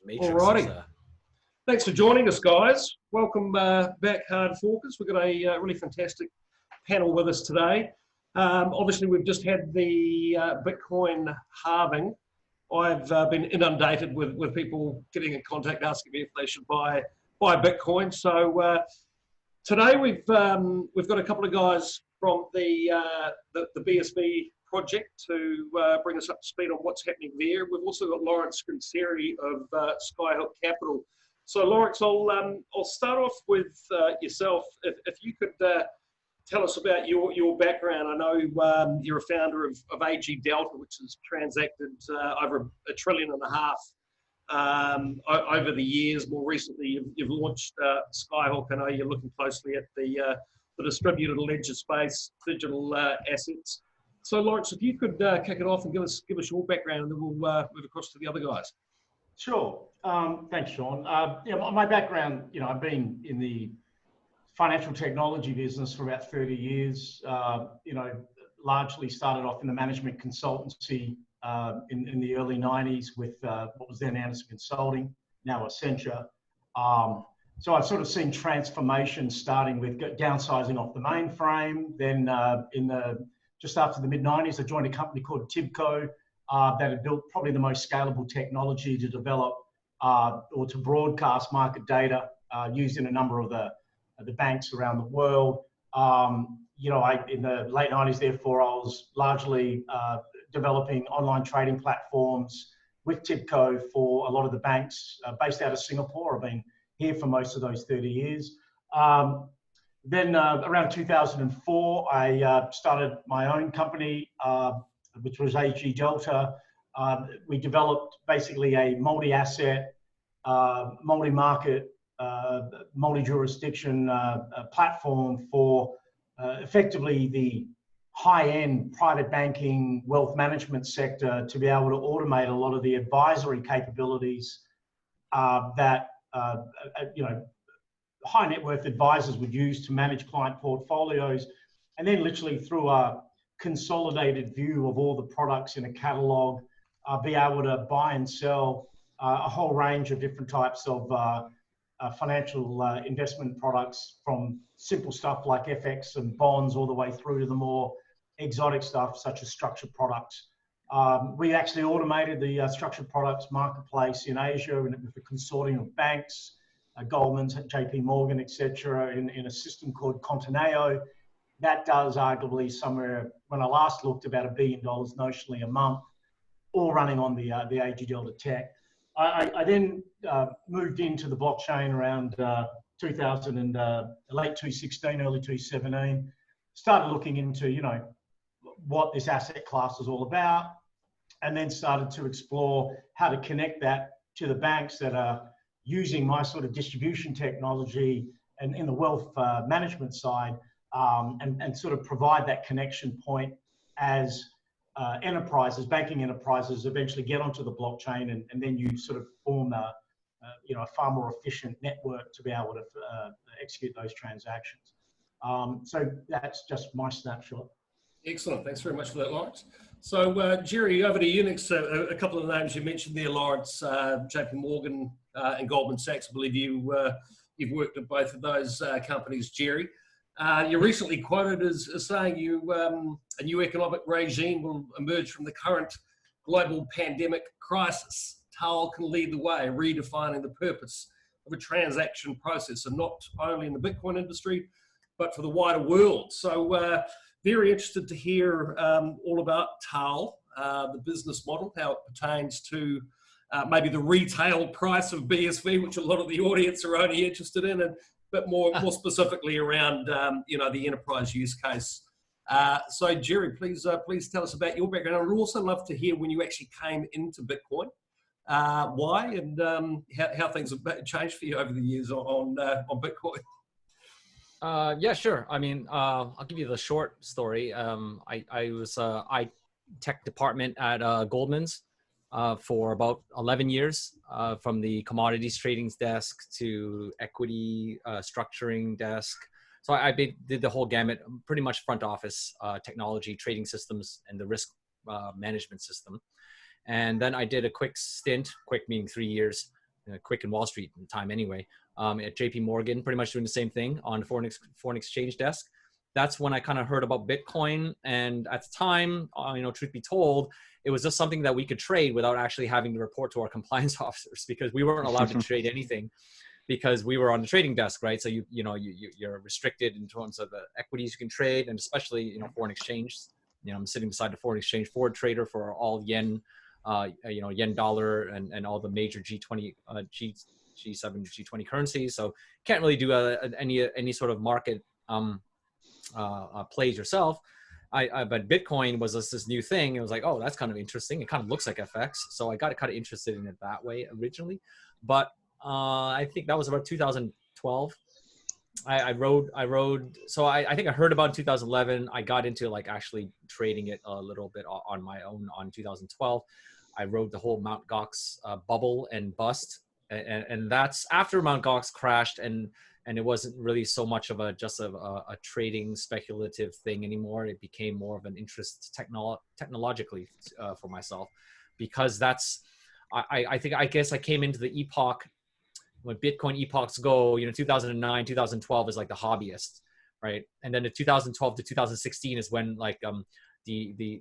Matrix. Alrighty. Thanks for joining us, guys. Welcome back, Hard Forkers. We've got a really fantastic panel with us today. Obviously, we've just had the Bitcoin halving. I've been inundated with people getting in contact asking me if they should buy Bitcoin. So today we've got a couple of guys from the BSV project to bring us up to speed on what's happening there. We've also got Lawrence Grinceri of Skyhook Capital. So Lawrence, I'll start off with yourself. If you could tell us about your background. I know you're a founder of AG Delta, which has transacted over $1.5 trillion over the years. More recently, you've launched Skyhook. I know you're looking closely at the distributed ledger space, digital assets. So Lawrence, if you could kick it off and give us your background, and then we'll move across to the other guys. Sure. Thanks, Sean. Yeah, my background, I've been in the financial technology business for about 30 years. Largely started off in the management consultancy in the early 90s with what was then Anderson Consulting, now Accenture. So I've sort of seen transformation starting with downsizing off the mainframe. Then just after the mid-90s, I joined a company called Tibco that had built probably the most scalable technology to develop or to broadcast market data used in a number of the banks around the world. In the late 90s, therefore, I was largely developing online trading platforms with Tibco for a lot of the banks based out of Singapore. I've been here for most of those 30 years. Then around 2004, I started my own company, which was AG Delta. We developed basically a multi-asset, multi-market, multi-jurisdiction platform for effectively the high-end private banking, wealth management sector to be able to automate a lot of the advisory capabilities that high net worth advisors would use to manage client portfolios, and then literally through a consolidated view of all the products in a catalog, be able to buy and sell a whole range of different types of financial investment products, from simple stuff like FX and bonds all the way through to the more exotic stuff such as structured products. We actually automated the structured products marketplace in Asia with a consortium of banks, Goldman's, JP Morgan, etc., in a system called Contineo. That does arguably somewhere, when I last looked, about $1 billion notionally a month, all running on the AG Delta tech. I then moved into the blockchain around late 2016, early 2017. Started looking into, what this asset class is all about, and then started to explore how to connect that to the banks that are using my sort of distribution technology and in the wealth management side, and sort of provide that connection point as enterprises, banking enterprises, eventually get onto the blockchain, and then you sort of form a far more efficient network to be able to execute those transactions. So that's just my snapshot. Excellent. Thanks very much for that, Lawrence. So, Jerry, over to you next. A couple of names you mentioned there, Lawrence, JP Morgan and Goldman Sachs. I believe you've worked at both of those companies, Jerry. You're recently quoted as saying a new economic regime will emerge from the current global pandemic crisis. Taal can lead the way, redefining the purpose of a transaction process, and not only in the Bitcoin industry, but for the wider world. So very interested to hear all about Taal, the business model, how it pertains to maybe the retail price of BSV, which a lot of the audience are only interested in, but more specifically around the enterprise use case. So Jerry, please tell us about your background. I'd also love to hear when you actually came into Bitcoin, why, and how things have changed for you over the years on Bitcoin. Yeah, sure. I mean, I'll give you the short story. I was tech department at Goldman's for about 11 years, from the commodities trading desk to equity structuring desk. So I did the whole gamut, pretty much front office technology, trading systems, and the risk management system. And then I did a quick stint, quick meaning 3 years, Quick and Wall Street time anyway. At JP Morgan, pretty much doing the same thing on the foreign exchange desk. That's when I kind of heard about Bitcoin. And at the time, truth be told, it was just something that we could trade without actually having to report to our compliance officers, because we weren't allowed to trade anything because we were on the trading desk, right? So you're restricted in terms of the equities you can trade, and especially foreign exchange. I'm sitting beside the foreign exchange forward trader for all yen, yen dollar and all the major G20, G7, G20 currencies. So can't really do any sort of market plays yourself. But Bitcoin was just this new thing. It was like, oh, that's kind of interesting. It kind of looks like FX. So I got kind of interested in it that way originally. But I think that was about 2012. I rode. So I think I heard about it in 2011. I got into like actually trading it a little bit on my own on 2012. I rode the whole Mt. Gox bubble and bust. And that's after Mt. Gox crashed, and it wasn't really so much of a trading speculative thing anymore. It became more of an interest technologically for myself, because I guess I came into the epoch when Bitcoin epochs go, 2009, 2012 is like the hobbyist, right? And then the 2012 to 2016 is when like the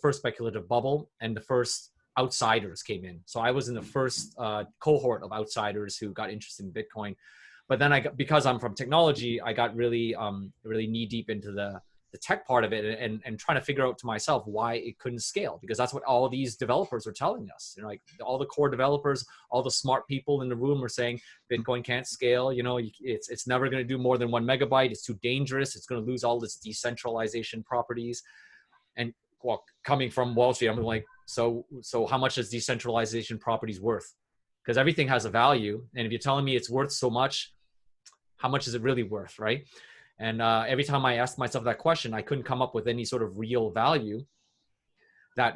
first speculative bubble and the first outsiders came in. So I was in the first cohort of outsiders who got interested in Bitcoin. But then because I'm from technology, I got really knee deep into the tech part of it and trying to figure out to myself why it couldn't scale, because that's what all these developers were telling us. Like all the core developers, all the smart people in the room were saying Bitcoin can't scale. It's never going to do more than 1 megabyte. It's too dangerous. It's going to lose all its decentralization properties. And well, coming from Wall Street, I'm like, so how much is decentralization properties worth? Because everything has a value, and if you're telling me it's worth so much, how much is it really worth, right? And every time I asked myself that question, I couldn't come up with any sort of real value that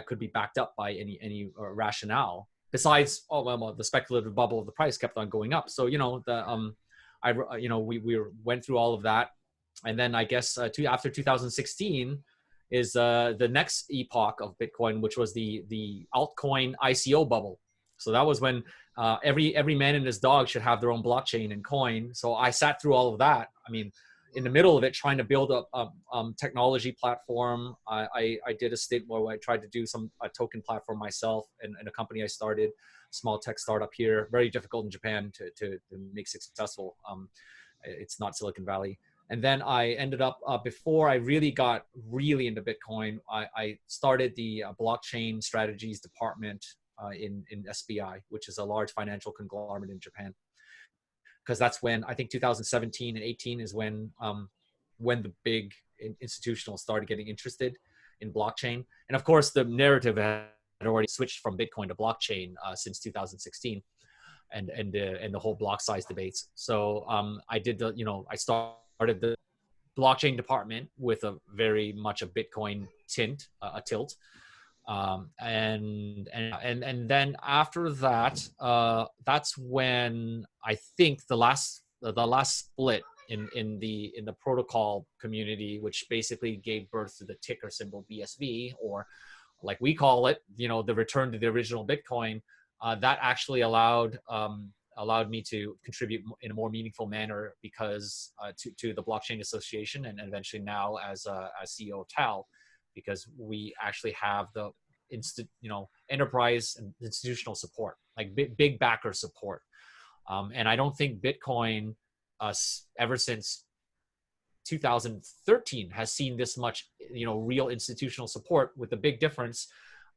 could be backed up by any rationale. Besides, the speculative bubble of the price kept on going up. So we went through all of that, and then I guess after 2016 is the next epoch of Bitcoin, which was the altcoin ICO bubble. So that was when every man and his dog should have their own blockchain and coin. So I sat through all of that. I mean, in the middle of it, trying to build a technology platform. I did a stint where I tried to do a token platform myself and a company I started, small tech startup here. Very difficult in Japan to make successful. It's not Silicon Valley. And then I ended up, before I really got into Bitcoin, I started the blockchain strategies department in SBI, which is a large financial conglomerate in Japan. Because that's when I think 2017 and 18 is when the big institutionals started getting interested in blockchain. And of course, the narrative had already switched from Bitcoin to blockchain since 2016, and the whole block size debates. So I started the blockchain department with a very much a Bitcoin tilt. And then after that, that's when I think the last split in the protocol community, which basically gave birth to the ticker symbol BSV, or like we call it, the return to the original Bitcoin. That actually allowed me to contribute in a more meaningful manner because to the Blockchain Association, and eventually now as CEO of Taal, because we actually have the enterprise and institutional support, like big backer support. And I don't think Bitcoin ever since 2013 has seen this much, real institutional support, with the big difference.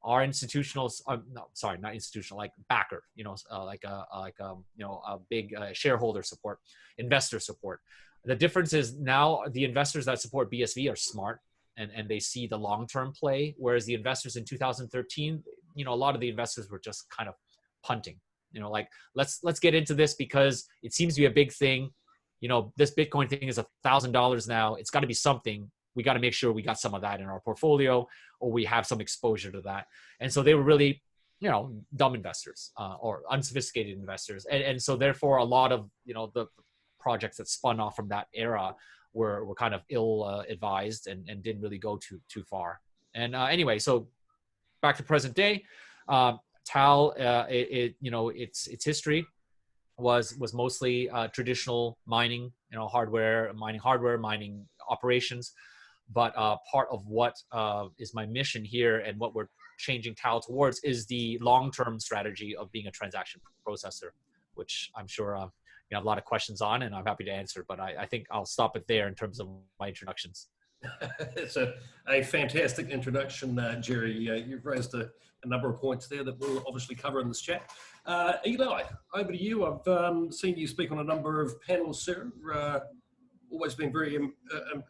Our institutionals, not institutional, like backer, a big shareholder support, investor support. The difference is now the investors that support BSV are smart, and they see the long-term play, whereas the investors in 2013, a lot of the investors were just kind of punting, like let's get into this because it seems to be a big thing. This Bitcoin thing is $1,000 now. It's got to be something. We got to make sure we got some of that in our portfolio, or we have some exposure to that. And so they were really, dumb investors or unsophisticated investors. And so therefore a lot of, the projects that spun off from that era were kind of ill advised and didn't really go too far. And anyway, so back to present day, Taal, its history was mostly traditional mining, mining hardware, mining operations. But part of what is my mission here and what we're changing Taal towards is the long-term strategy of being a transaction processor, which I'm sure you have a lot of questions on, and I'm happy to answer. But I think I'll stop it there in terms of my introductions. It's a fantastic introduction, Jerry. You've raised a number of points there that we'll obviously cover in this chat. Eli, over to you. I've seen you speak on a number of panels, sir. Always been very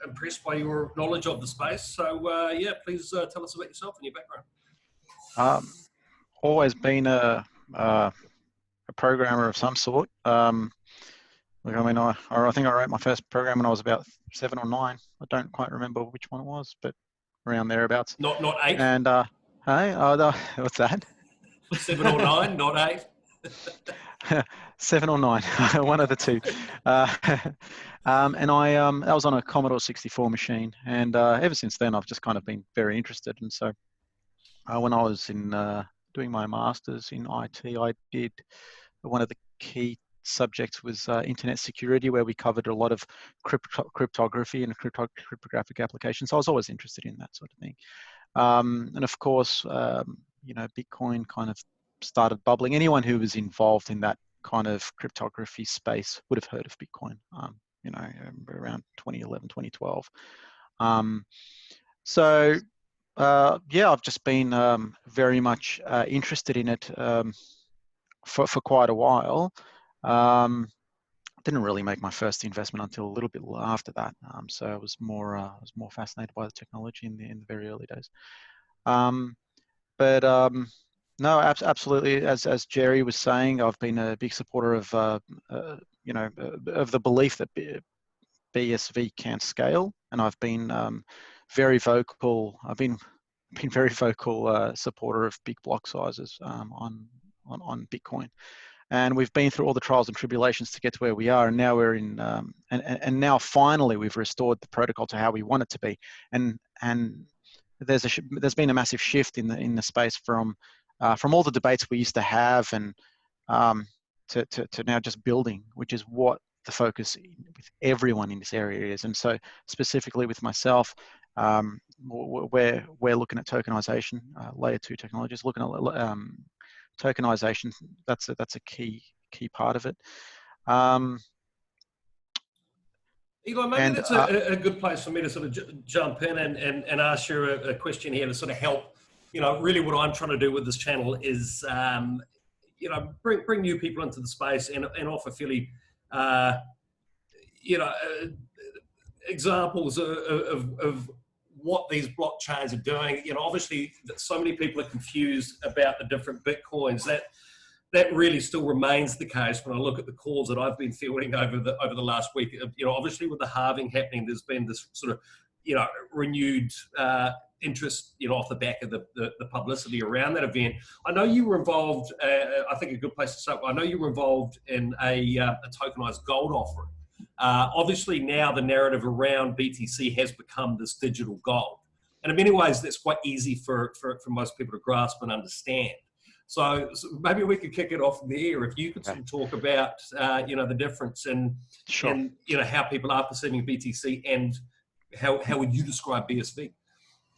impressed by your knowledge of the space. So, yeah, please tell us about yourself and your background. Always been a programmer of some sort. Look, I mean, I think I wrote my first program when I was about 7 or 9. I don't quite remember which one it was, but around thereabouts. Not 8. And hey, what's that? 7 or 9, not 8. 7 or 9, one of the two. And I was on a Commodore 64 machine, and ever since then I've just kind of been very interested. And so when I was in doing my master's in IT, I did one of the key subjects was internet security, where we covered a lot of cryptography and cryptographic applications. So I was always interested in that sort of thing. And of course, Bitcoin kind of started bubbling. Anyone who was involved in that kind of cryptography space would have heard of Bitcoin, around 2011, 2012. Yeah, I've just been very much interested in it for quite a while. Didn't really make my first investment until a little bit after that. So I was more fascinated by the technology in the very early days. No, absolutely. As Jerry was saying, I've been a big supporter of of the belief that BSV can't scale, and I've been very vocal. I've been very vocal supporter of big block sizes on Bitcoin. And we've been through all the trials and tribulations to get to where we are, and now we're in, and now finally we've restored the protocol to how we want it to be. And there's been a massive shift in the space from all the debates we used to have, and to now just building, which is what the focus with everyone in this area is. And so specifically with myself, we're looking at tokenization, layer 2 technologies, looking at tokenization. That's a key part of it. Eli, maybe that's a good place for me to sort of jump in and ask you a question here to sort of help. Really what I'm trying to do with this channel is, bring new people into the space and offer fairly, examples of what these blockchains are doing. Obviously so many people are confused about the different Bitcoins. That really still remains the case when I look at the calls that I've been fielding over the last week. Obviously with the halving happening, there's been this sort of, renewed interest, off the back of the publicity around that event. I know you were involved, I think a good place to start, I know you were involved in a tokenized gold offering. Obviously now the narrative around BTC has become this digital gold. And in many ways, that's quite easy for most people to grasp and understand. So maybe we could kick it off there. If you could sort of talk about, the difference in, Sure. and, how people are perceiving BTC, and how would you describe BSV?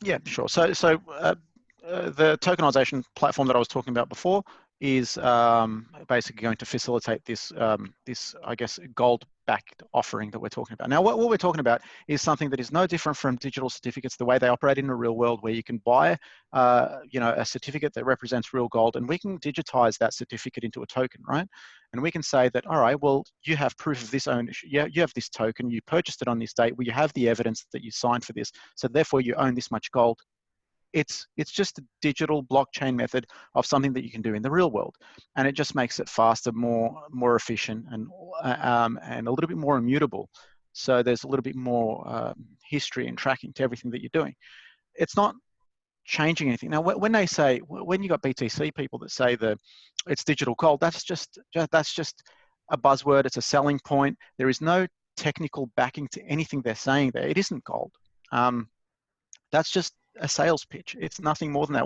Yeah, sure. So the tokenization platform that I was talking about before is basically going to facilitate this, I guess, gold-backed offering that we're talking about. Now, what we're talking about is something that is no different from digital certificates, the way they operate in the real world, where you can buy, a certificate that represents real gold, and we can digitize that certificate into a token, right? And we can say that, all right, well, you have proof of this ownership. You have this token. You purchased it on this date. Well, you have the evidence that you signed for this. So therefore, you own this much gold. It's just a digital blockchain method of something that you can do in the real world, and it just makes it faster, more efficient, and a little bit more immutable. So there's a little bit more history and tracking to everything that you're doing. It's not changing anything. Now, when they say, when you got BTC people that say that it's digital gold, that's just a buzzword. It's a selling point. There is no technical backing to anything they're saying there. It isn't gold. That's just a sales pitch. It's nothing more than that.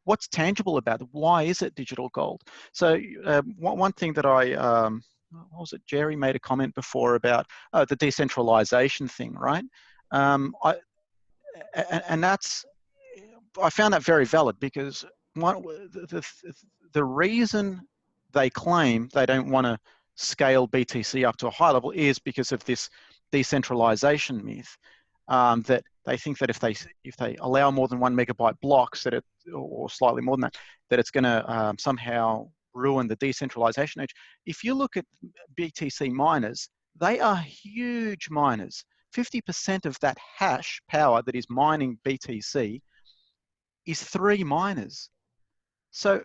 what's tangible about it? Why is it digital gold? So one thing that what was it? Jerry made a comment before about the decentralization thing, right? And I found that very valid, because the reason they claim they don't want to scale BTC up to a high level is because of this decentralization myth, that they think that if they allow more than 1 megabyte blocks, or slightly more than that, that it's going to somehow ruin the decentralization age. If you look at BTC miners, they are huge miners. 50% of that hash power that is mining BTC is 3 miners. So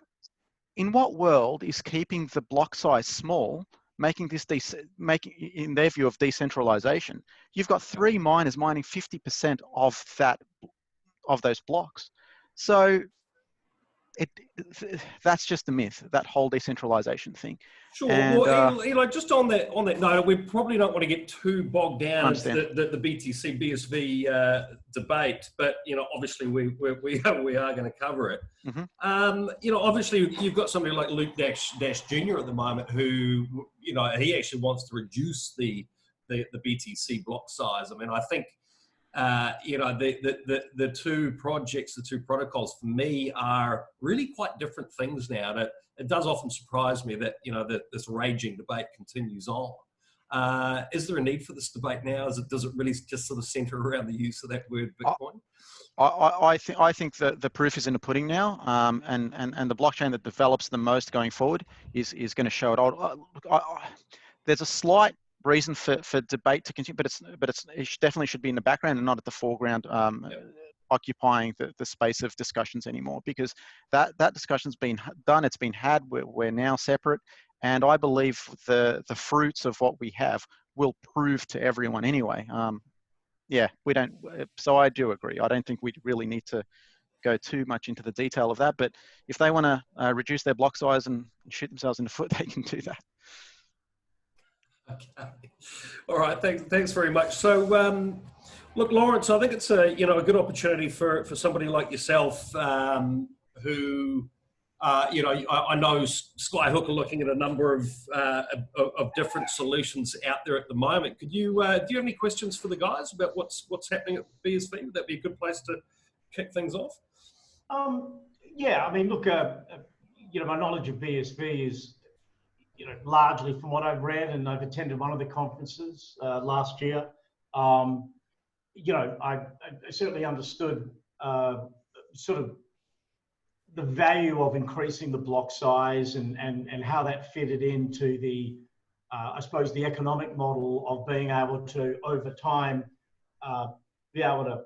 in what world is keeping the block size small making this in their view of decentralization? You've got 3 miners mining 50% of those blocks. So that's just a myth, that whole decentralization thing. Sure. And, well, Eli, just on that note, we probably don't want to get too bogged down into the BTC BSV debate, but obviously we are going to cover it. Mm-hmm. Obviously you've got somebody like Luke Dash Jr. at the moment who he actually wants to reduce the BTC block size. I mean, I think the two projects, the two protocols for me are really quite different things now. That it does often surprise me that that this raging debate continues on. Is there a need for this debate now? Does it really just sort of center around the use of that word Bitcoin? I think that the proof is in the pudding now, and the blockchain that develops the most going forward is going to show it. There's a slight reason for debate to continue, but it definitely should be in the background and not at the foreground, occupying the space of discussions anymore, because that discussion's been done, it's been had, we're now separate, and I believe the fruits of what we have will prove to everyone anyway. We don't, so I do agree. I don't think we really need to go too much into the detail of that, but if they want to reduce their block size and shoot themselves in the foot, they can do that. Okay. All right. Thanks very much. So, look, Lawrence, I think it's a good opportunity for somebody like yourself, who I know Skyhook are looking at a number of different solutions out there at the moment. Could you do you have any questions for the guys about what's happening at BSV? Would that be a good place to kick things off? Yeah. I mean, look, my knowledge of BSV is, largely from what I've read, and I've attended one of the conferences last year. I certainly understood sort of the value of increasing the block size and how that fitted into the, I suppose, the economic model of being able to, over time, be able to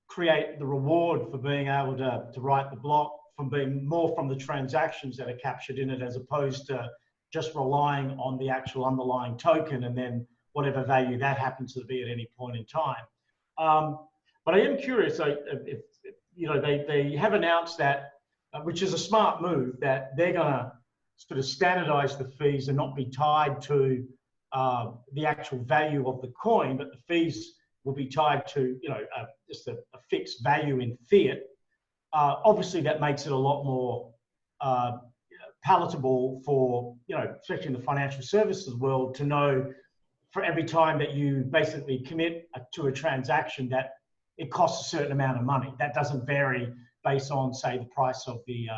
create the reward for being able to write the block from being more from the transactions that are captured in it, as opposed to just relying on the actual underlying token and then whatever value that happens to be at any point in time. But I am curious, if they have announced that, which is a smart move, that they're going to sort of standardize the fees and not be tied to the actual value of the coin, but the fees will be tied to just a fixed value in fiat. Obviously, that makes it a lot more palatable for, especially in the financial services world, to know for every time that you basically commit to a transaction that it costs a certain amount of money. That doesn't vary based on, say, the price of the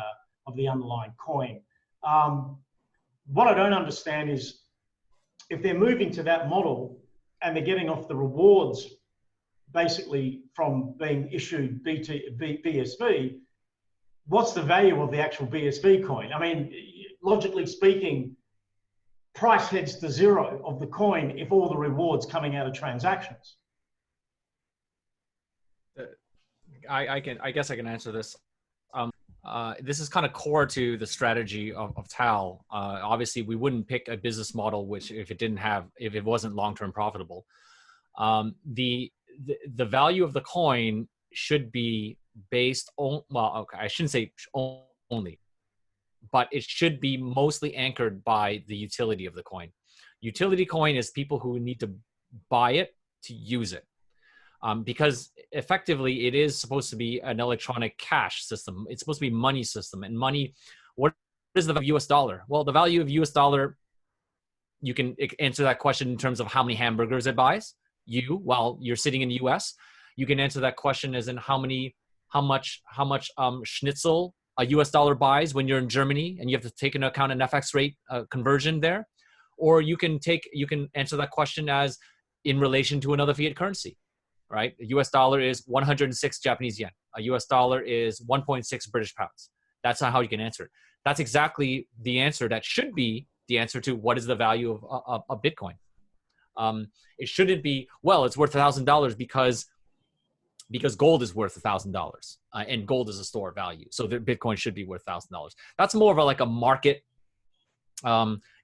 underlying coin. What I don't understand is if they're moving to that model and they're getting off the rewards basically from being issued BSV, what's the value of the actual BSV coin? I mean, logically speaking, price heads to zero of the coin if all the rewards coming out of transactions. I guess I can answer this. This is kind of core to the strategy of Taal. Obviously, we wouldn't pick a business model which, if it wasn't long-term profitable. The value of the coin should be based on, I shouldn't say only, but it should be mostly anchored by the utility of the coin. Utility coin is people who need to buy it to use it. because effectively it is supposed to be an electronic cash system. It's supposed to be money system, and money. What is the value of US dollar? Well, the value of US dollar, you can answer that question in terms of how many hamburgers it buys you while you're sitting in the US. You can answer that question as in how much schnitzel a US dollar buys when you're in Germany, and you have to take into account an FX rate conversion there. Or you can answer that question as in relation to another fiat currency, right? The US dollar is 106 Japanese yen. A US dollar is 1.6 British pounds. That's not how you can answer it. That's exactly the answer that should be the answer to what is the value of Bitcoin. It shouldn't be, well, it's worth $1,000 because gold is worth $1,000 and gold is a store of value. So the Bitcoin should be worth $1,000. That's more of a market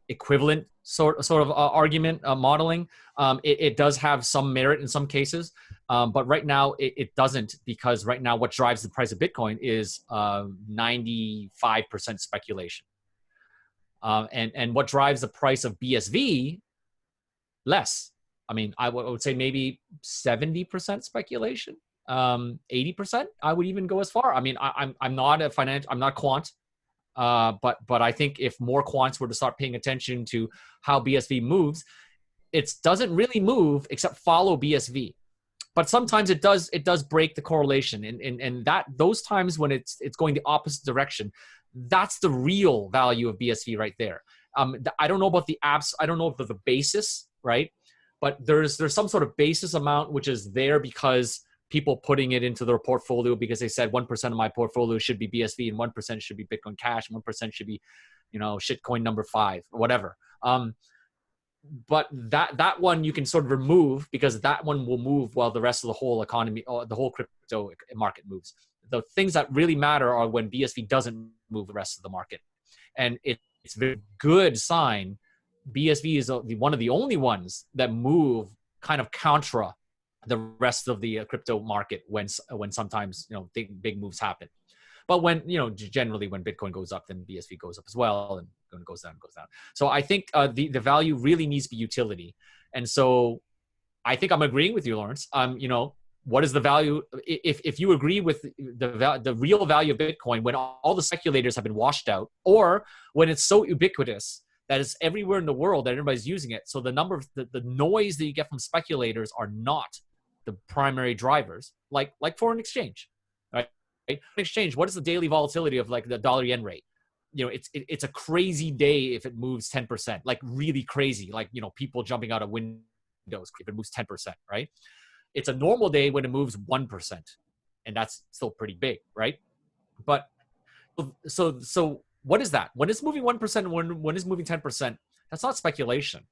equivalent sort of argument modeling. It does have some merit in some cases, but right now it doesn't, because right now what drives the price of Bitcoin is 95% speculation. And what drives the price of BSV? Less. I mean, I would say maybe 70% speculation, 80%. I would even go as far. I mean, I'm not quant, but I think if more quants were to start paying attention to how BSV moves, it doesn't really move except follow BSV. But sometimes it does break the correlation, and that those times when it's going the opposite direction, that's the real value of BSV right there. I don't know about the apps. I don't know if the basis, right? But there's some sort of basis amount which is there because people putting it into their portfolio because they said 1% of my portfolio should be BSV and 1% should be Bitcoin Cash, 1% should be, shitcoin number 5 or whatever. But that one you can sort of remove because that one will move while the rest of the whole economy or the whole crypto market moves. The things that really matter are when BSV doesn't move the rest of the market. And it's a very good sign. BSV is one of the only ones that move kind of contra the rest of the crypto market when sometimes big moves happen. But when generally when Bitcoin goes up, then BSV goes up as well, and when it goes down, goes down. So I think the value really needs to be utility, and so I think I'm agreeing with you, Lawrence. What is the value? If you agree with the real value of Bitcoin when all the speculators have been washed out, or when it's so ubiquitous that it's everywhere in the world that everybody's using it. So the number of the noise that you get from speculators are not the primary drivers, like foreign exchange, right? Foreign exchange. What is the daily volatility of the dollar yen rate? It's a crazy day if it moves 10%, like really crazy, like people jumping out of windows if it moves 10%, right? It's a normal day when it moves 1%, and that's still pretty big, right? But so what is that? When it's moving 1%, when it's moving 10%, that's not speculation.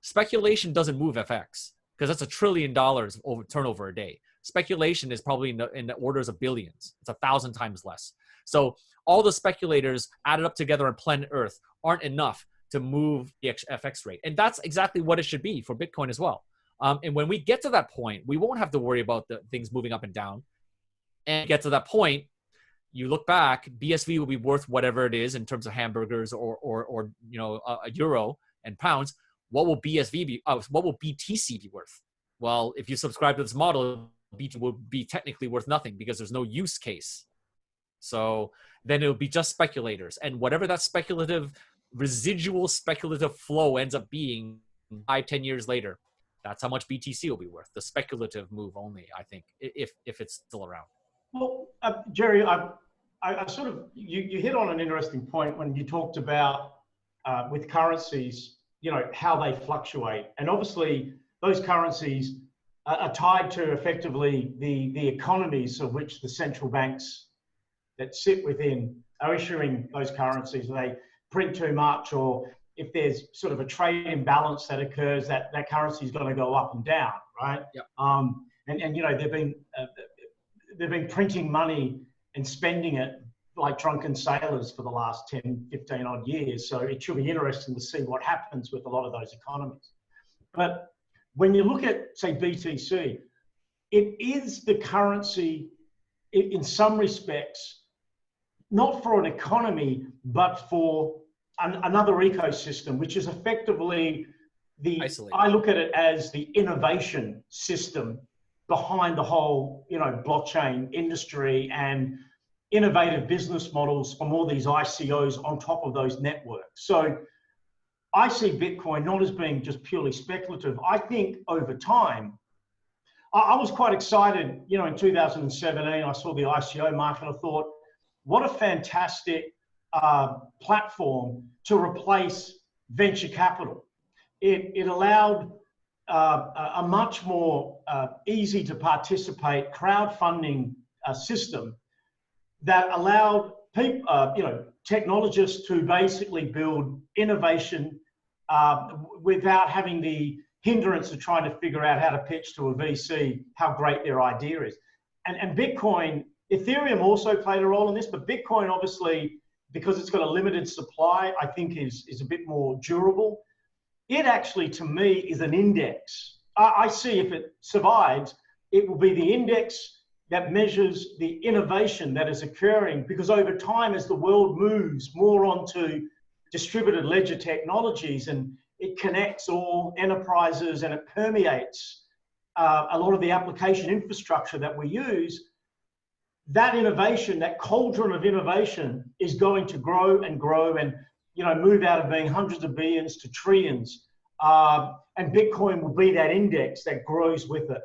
Speculation doesn't move FX because that's $1 trillion over turnover a day. Speculation is probably in the orders of billions. It's 1,000 times less. So all the speculators added up together on planet Earth aren't enough to move the FX rate. And that's exactly what it should be for Bitcoin as well. And when we get to that point, we won't have to worry about the things moving up and down. And get to that point, you look back, BSV will be worth whatever it is in terms of hamburgers or a euro and pounds. What will BSV be? What will BTC be worth? Well, if you subscribe to this model, BTC will be technically worth nothing because there's no use case. So then it'll be just speculators, and whatever that residual speculative flow ends up being 5-10 years later, that's how much BTC will be worth. The speculative move only, I think, if it's still around. Well, Jerry, I sort of you hit on an interesting point when you talked about with currencies, how they fluctuate, and obviously those currencies are tied to effectively the economies of which the central banks that sit within are issuing those currencies. They print too much, or if there's sort of a trade imbalance that occurs, that currency is going to go up and down, right? Yep. And they've been printing money and spending it like drunken sailors for the last 10, 15 odd years. So it should be interesting to see what happens with a lot of those economies. But when you look at, say, BTC, it is the currency in some respects, not for an economy, but for another ecosystem, which is effectively I look at it as the innovation system behind the whole, blockchain industry and innovative business models from all these ICOs on top of those networks. So I see Bitcoin not as being just purely speculative. I think over time, I was quite excited, in 2017, I saw the ICO market. I thought, what a fantastic platform to replace venture capital. It allowed a much more easy to participate crowdfunding system that allowed people, technologists to basically build innovation without having the hindrance of trying to figure out how to pitch to a VC how great their idea is. And Bitcoin, Ethereum also played a role in this, but Bitcoin obviously, because it's got a limited supply, I think is a bit more durable. It actually, to me, is an index. I see if it survives, it will be the index that measures the innovation that is occurring, because over time, as the world moves more onto distributed ledger technologies and it connects all enterprises and it permeates a lot of the application infrastructure that we use, that innovation, that cauldron of innovation is going to grow and grow and, move out of being hundreds of billions to trillions. And Bitcoin will be that index that grows with it.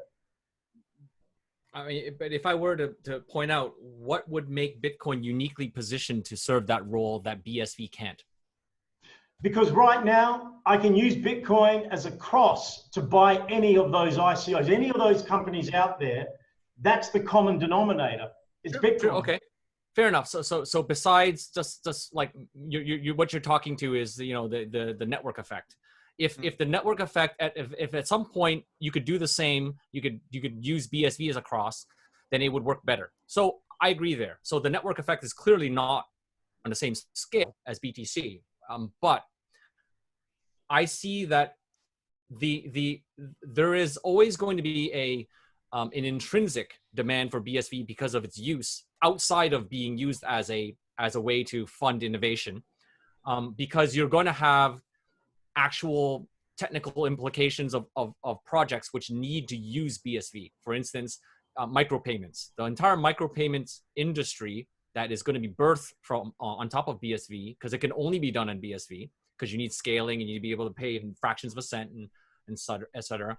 I mean, but if I were to point out what would make Bitcoin uniquely positioned to serve that role that BSV can't? Because right now, I can use Bitcoin as a cross to buy any of those ICOs, any of those companies out there. That's the common denominator. It's Bitcoin. Sure, okay, fair enough. So besides just like what you're talking to is the network effect. If the network effect, if at some point you could do the same, you could use BSV as a cross, then it would work better. So I agree there. So the network effect is clearly not on the same scale as BTC, but I see that there is always going to be an intrinsic demand for BSV because of its use outside of being used as a way to fund innovation, because you're going to have actual technical implications of projects which need to use BSV. For instance, micropayments. The entire micropayments industry that is going to be birthed from on top of BSV, because it can only be done on BSV, because you need scaling and you need to be able to pay in fractions of a cent and et cetera.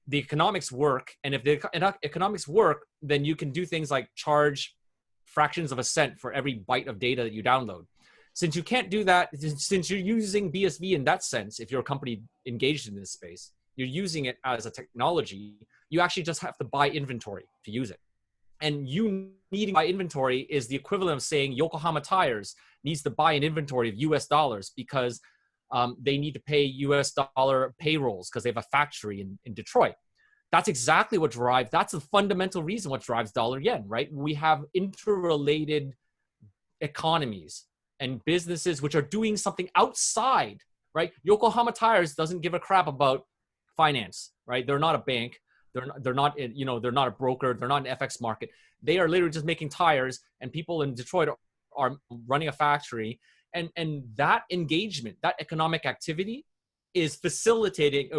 The economics work, and if the economics work, then you can do things like charge fractions of a cent for every byte of data that you download. Since you can't do that, since you're using BSV in that sense, if you're a company engaged in this space, you're using it as a technology, you actually just have to buy inventory to use it. And you needing to buy inventory is the equivalent of saying Yokohama Tires needs to buy an inventory of US dollars because they need to pay US dollar payrolls because they have a factory in Detroit. That's exactly what drives, that's the fundamental reason what drives dollar yen, right? We have interrelated economies and businesses which are doing something outside, right? Yokohama Tires doesn't give a crap about finance, right? They're not a bank. They're not, they're not a broker. They're not an FX market. They are literally just making tires, and people in Detroit are running a factory. And that engagement, that economic activity is facilitated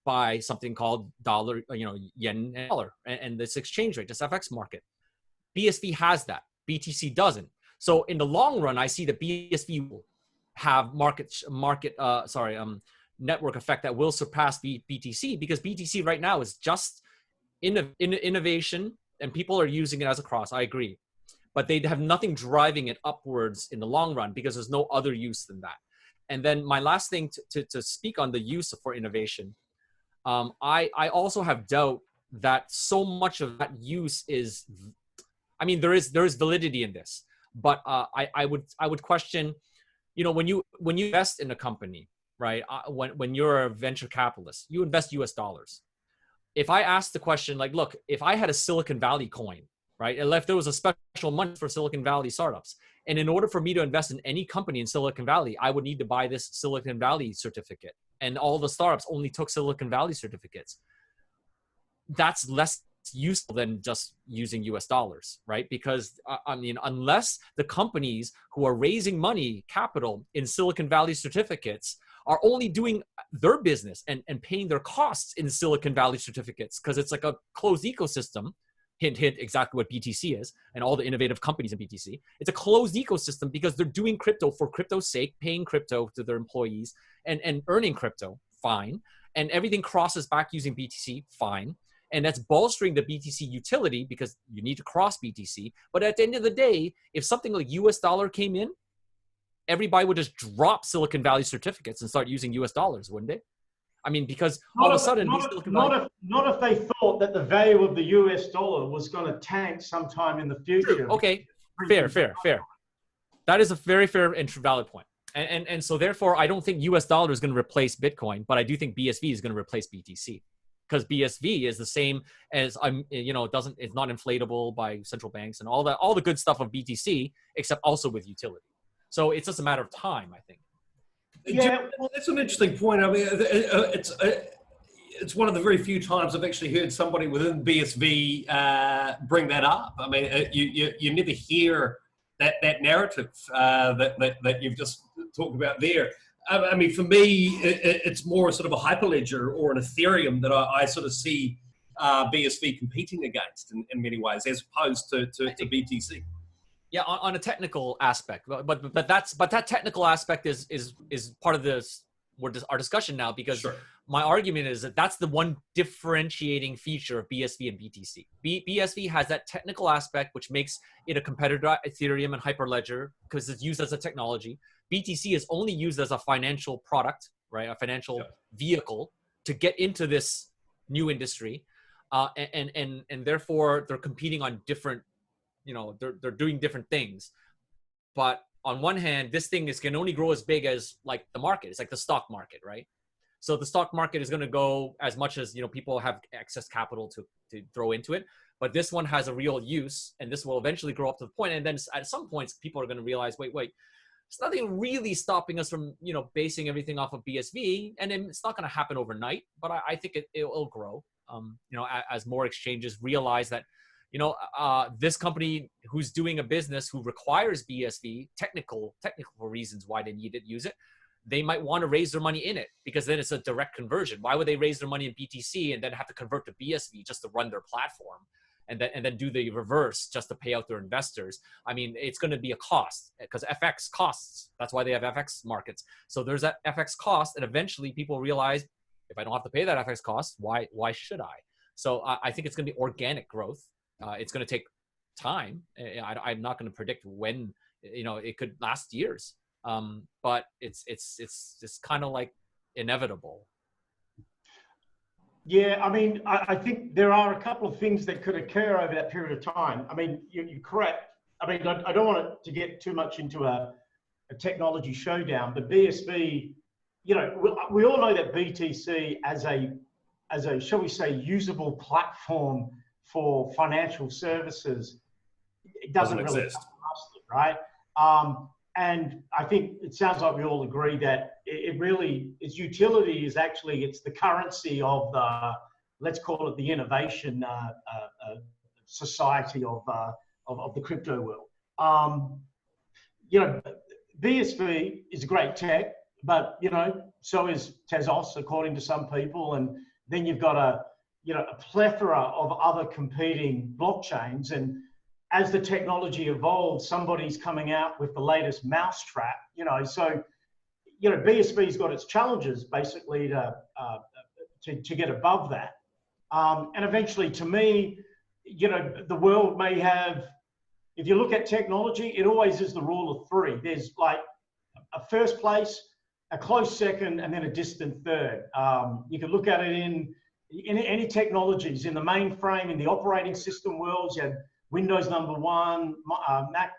by something called dollar, yen and dollar, and this exchange rate, this FX market. BSV has that. BTC doesn't. So in the long run, I see that BSV will have network effect that will surpass BTC, because BTC right now is just innovation and people are using it as a cross. I agree, but they have nothing driving it upwards in the long run because there's no other use than that. And then my last thing to speak on the use for innovation, I also have doubt that so much of that use is, I mean, there is validity in this, but I would question, when you invest in a company, right? When you're a venture capitalist, you invest US dollars. If I ask the question, like, look, if I had a Silicon Valley coin, right? And if there was a special money for Silicon Valley startups, and in order for me to invest in any company in Silicon Valley, I would need to buy this Silicon Valley certificate. And all the startups only took Silicon Valley certificates. That's less useful than just using US dollars, right? Because I mean, unless the companies who are raising money, capital in Silicon Valley certificates are only doing their business and paying their costs in Silicon Valley certificates because it's like a closed ecosystem. Hint, hint, exactly what BTC is and all the innovative companies in BTC. It's a closed ecosystem because they're doing crypto for crypto's sake, paying crypto to their employees and earning crypto, fine. And everything crosses back using BTC, fine. And that's bolstering the BTC utility because you need to cross BTC. But at the end of the day, if something like US dollar came in, everybody would just drop Silicon Valley certificates and start using US dollars, wouldn't they? I mean, because all of a sudden, not if they thought that the value of the US dollar was going to tank sometime in the future. True. Okay, fair. That is a very fair and valid point. And so therefore, I don't think US dollar is going to replace Bitcoin, but I do think BSV is going to replace BTC because BSV is the same as it's not inflatable by central banks and all the good stuff of BTC, except also with utility. So it's just a matter of time, I think. Yeah, well, that's an interesting point. I mean, it's one of the very few times I've actually heard somebody within BSV bring that up. I mean, you never hear that narrative that you've just talked about there. I mean, for me, it's more sort of a hyperledger or an Ethereum that I sort of see BSV competing against in many ways, as opposed to BTC. Yeah, on a technical aspect, but that technical aspect is part of our discussion now because sure. My argument is that that's the one differentiating feature of BSV and BTC. BSV has that technical aspect which makes it a competitor to Ethereum and Hyperledger because it's used as a technology. BTC is only used as a financial product, right? A financial vehicle to get into this new industry, and therefore they're competing on different. They're doing different things, but on one hand, this thing can only grow as big as like the market. It's like the stock market, right? So the stock market is going to go as much as people have excess capital to throw into it. But this one has a real use, and this will eventually grow up to the point. And then at some points, people are going to realize, wait, there's nothing really stopping us from basing everything off of BSV, and it's not going to happen overnight. But I think it'll grow. As more exchanges realize that. This company who's doing a business who requires BSV, technical reasons why they need it, use it, they might want to raise their money in it because then it's a direct conversion. Why would they raise their money in BTC and then have to convert to BSV just to run their platform and then do the reverse just to pay out their investors? I mean, it's going to be a cost because FX costs. That's why they have FX markets. So there's that FX cost, and eventually people realize if I don't have to pay that FX cost, why should I? So I think it's going to be organic growth. It's going to take time. I'm not going to predict when. It could last years, but it's just kind of like inevitable. Yeah, I mean, I think there are a couple of things that could occur over that period of time. I mean, you're correct. I mean, I don't want it to get too much into a technology showdown, but BSV, we all know that BTC as a shall we say usable platform for financial services, it doesn't really exist, right? And I think it sounds like we all agree that its utility is actually, it's the currency of the, let's call it the innovation society of the crypto world. BSV is a great tech, but so is Tezos, according to some people, and then you've got a plethora of other competing blockchains. And as the technology evolves, somebody's coming out with the latest mousetrap, so, BSV's got its challenges basically to get above that. And eventually, to me, the world may have, if you look at technology, it always is the rule of three. There's like a first place, a close second, and then a distant third. You can look at it in any technologies, in the mainframe, in the operating system worlds. You had Windows number one, Mac,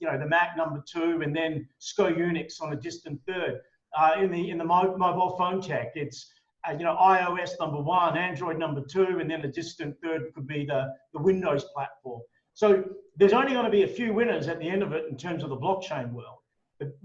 the Mac number two, and then SCO Unix on a distant third. In the mobile phone tech, it's iOS number one, Android number two, and then a distant third could be the Windows platform. So there's only going to be a few winners at the end of it in terms of the blockchain world. But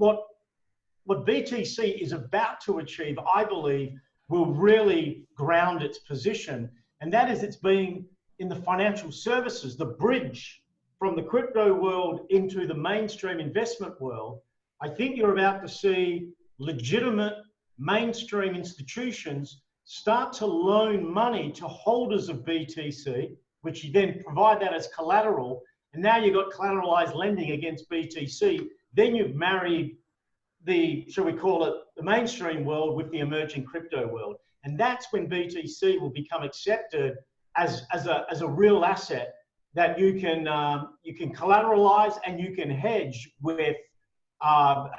what BTC is about to achieve, I believe, will really ground its position, and that is it's being in the financial services, the bridge from the crypto world into the mainstream investment world. I think you're about to see legitimate mainstream institutions start to loan money to holders of BTC, which you then provide that as collateral, and now you've got collateralized lending against BTC, then you've married the, shall we call it, the mainstream world with the emerging crypto world. And that's when BTC will become accepted as a real asset that you can collateralize and you can hedge with,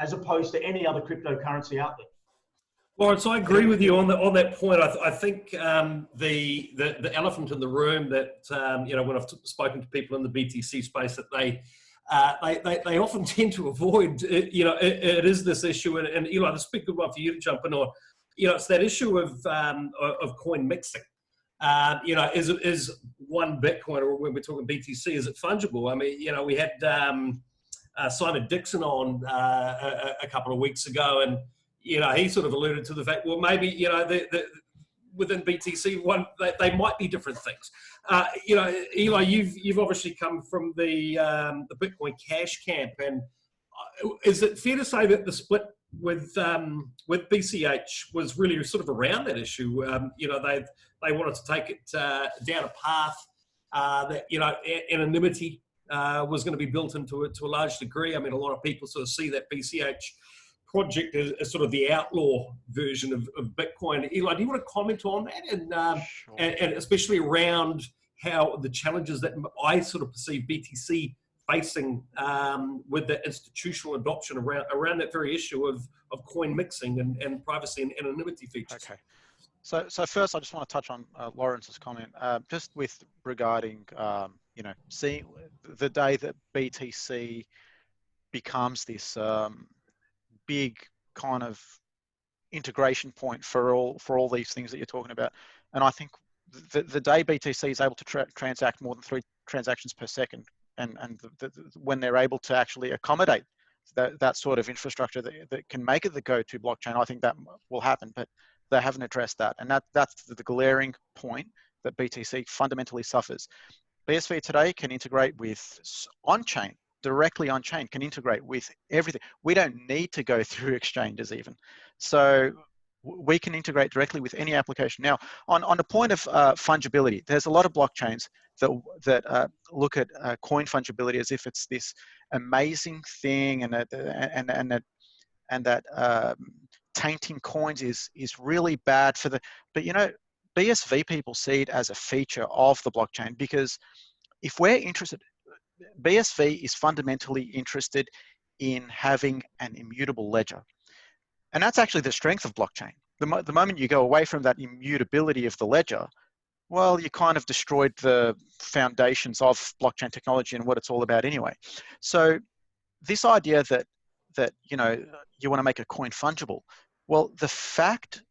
as opposed to any other cryptocurrency out there. Lawrence, I agree with you on that point. I think the elephant in the room that you know, when I've spoken to people in the BTC space, that they often tend to avoid. You know, it is this issue, and Eli, this would be a good one for you to jump in on. You know, it's that issue of coin mixing. You know, is one Bitcoin, or when we're talking BTC, is it fungible? I mean, you know, we had Simon Dixon on a couple of weeks ago, and you know, he sort of alluded to the fact, well, maybe, you know, within BTC, they might be different things. You know, Eli, you've obviously come from the Bitcoin Cash camp, and is it fair to say that the split with BCH was really sort of around that issue? You know, they wanted to take it down a path that, you know, anonymity was going to be built into it to a large degree. I mean, a lot of people sort of see that BCH project as sort of the outlaw version of Bitcoin. Eli, do you want to comment on that, Sure. and especially around how the challenges that I sort of perceive BTC facing with the institutional adoption around that very issue of coin mixing and privacy and anonymity features? Okay. So first, I just want to touch on Lawrence's comment, just with regarding, you know, seeing the day that BTC becomes this big kind of integration point for all these things that you're talking about. And I think the day BTC is able to transact more than 3 transactions per second, and when they're able to actually accommodate that sort of infrastructure that can make it the go-to blockchain, I think that will happen. But they haven't addressed that, and that's the glaring point that BTC fundamentally suffers. BSV today can integrate with on-chain, directly on-chain, can integrate with everything. We don't need to go through exchanges even. So we can integrate directly with any application. Now, on the point of fungibility, there's a lot of blockchains that look at coin fungibility as if it's this amazing thing, and that tainting coins is really bad for the. But you know, BSV people see it as a feature of the blockchain, because if we're interested, BSV is fundamentally interested in having an immutable ledger. And that's actually the strength of blockchain. The moment you go away from that immutability of the ledger, well, you kind of destroyed the foundations of blockchain technology and what it's all about anyway. So this idea that you know, you want to make a coin fungible, well, the fact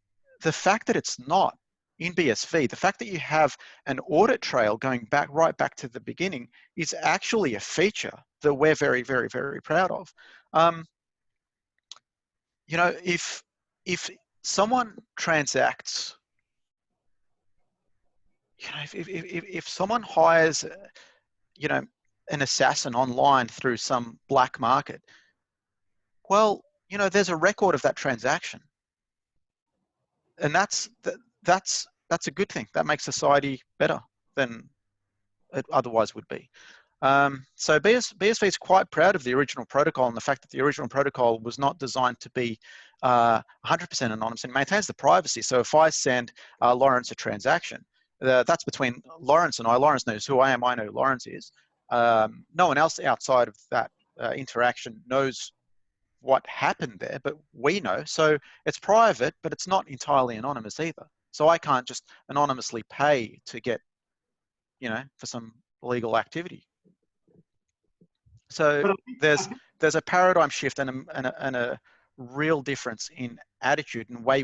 that it's not in BSV, the fact that you have an audit trail going right back to the beginning, is actually a feature that we're very, very, very proud of. You know, if someone transacts, you know, if someone hires, you know, an assassin online through some black market, well, you know, there's a record of that transaction, and that's a good thing. That makes society better than it otherwise would be. So BSV is quite proud of the original protocol, and the fact that the original protocol was not designed to be 100% anonymous, and maintains the privacy. So if I send Lawrence a transaction, that's between Lawrence and I. Lawrence knows who I am. I know who Lawrence is. No one else outside of that interaction knows what happened there, but we know. So it's private, but it's not entirely anonymous either. So I can't just anonymously pay to get, you know, for some illegal activity. So there's a paradigm shift and a real difference in attitude and way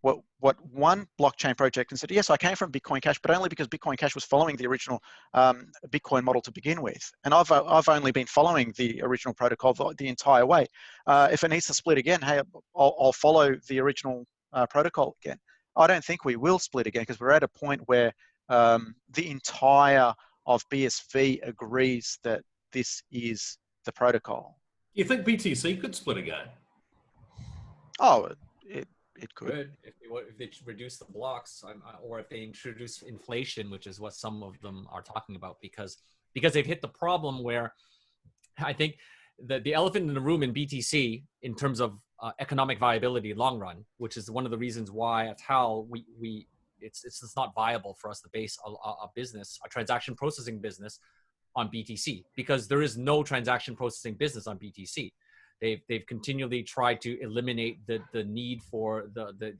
what one blockchain project considered. Yes, I came from Bitcoin Cash, but only because Bitcoin Cash was following the original Bitcoin model to begin with. And I've only been following the original protocol the entire way. If it needs to split again, hey, I'll follow the original protocol again. I don't think we will split again, because we're at a point where the entire of BSV agrees that this is the protocol. You think BTC could split again? Oh, It could. If they reduce the blocks, or if they introduce inflation, which is what some of them are talking about, because they've hit the problem where I think the elephant in the room in BTC in terms of economic viability long run, which is one of the reasons why at Taal it's not viable for us to base a transaction processing business on BTC, because there is no transaction processing business on BTC. They've continually tried to eliminate the need for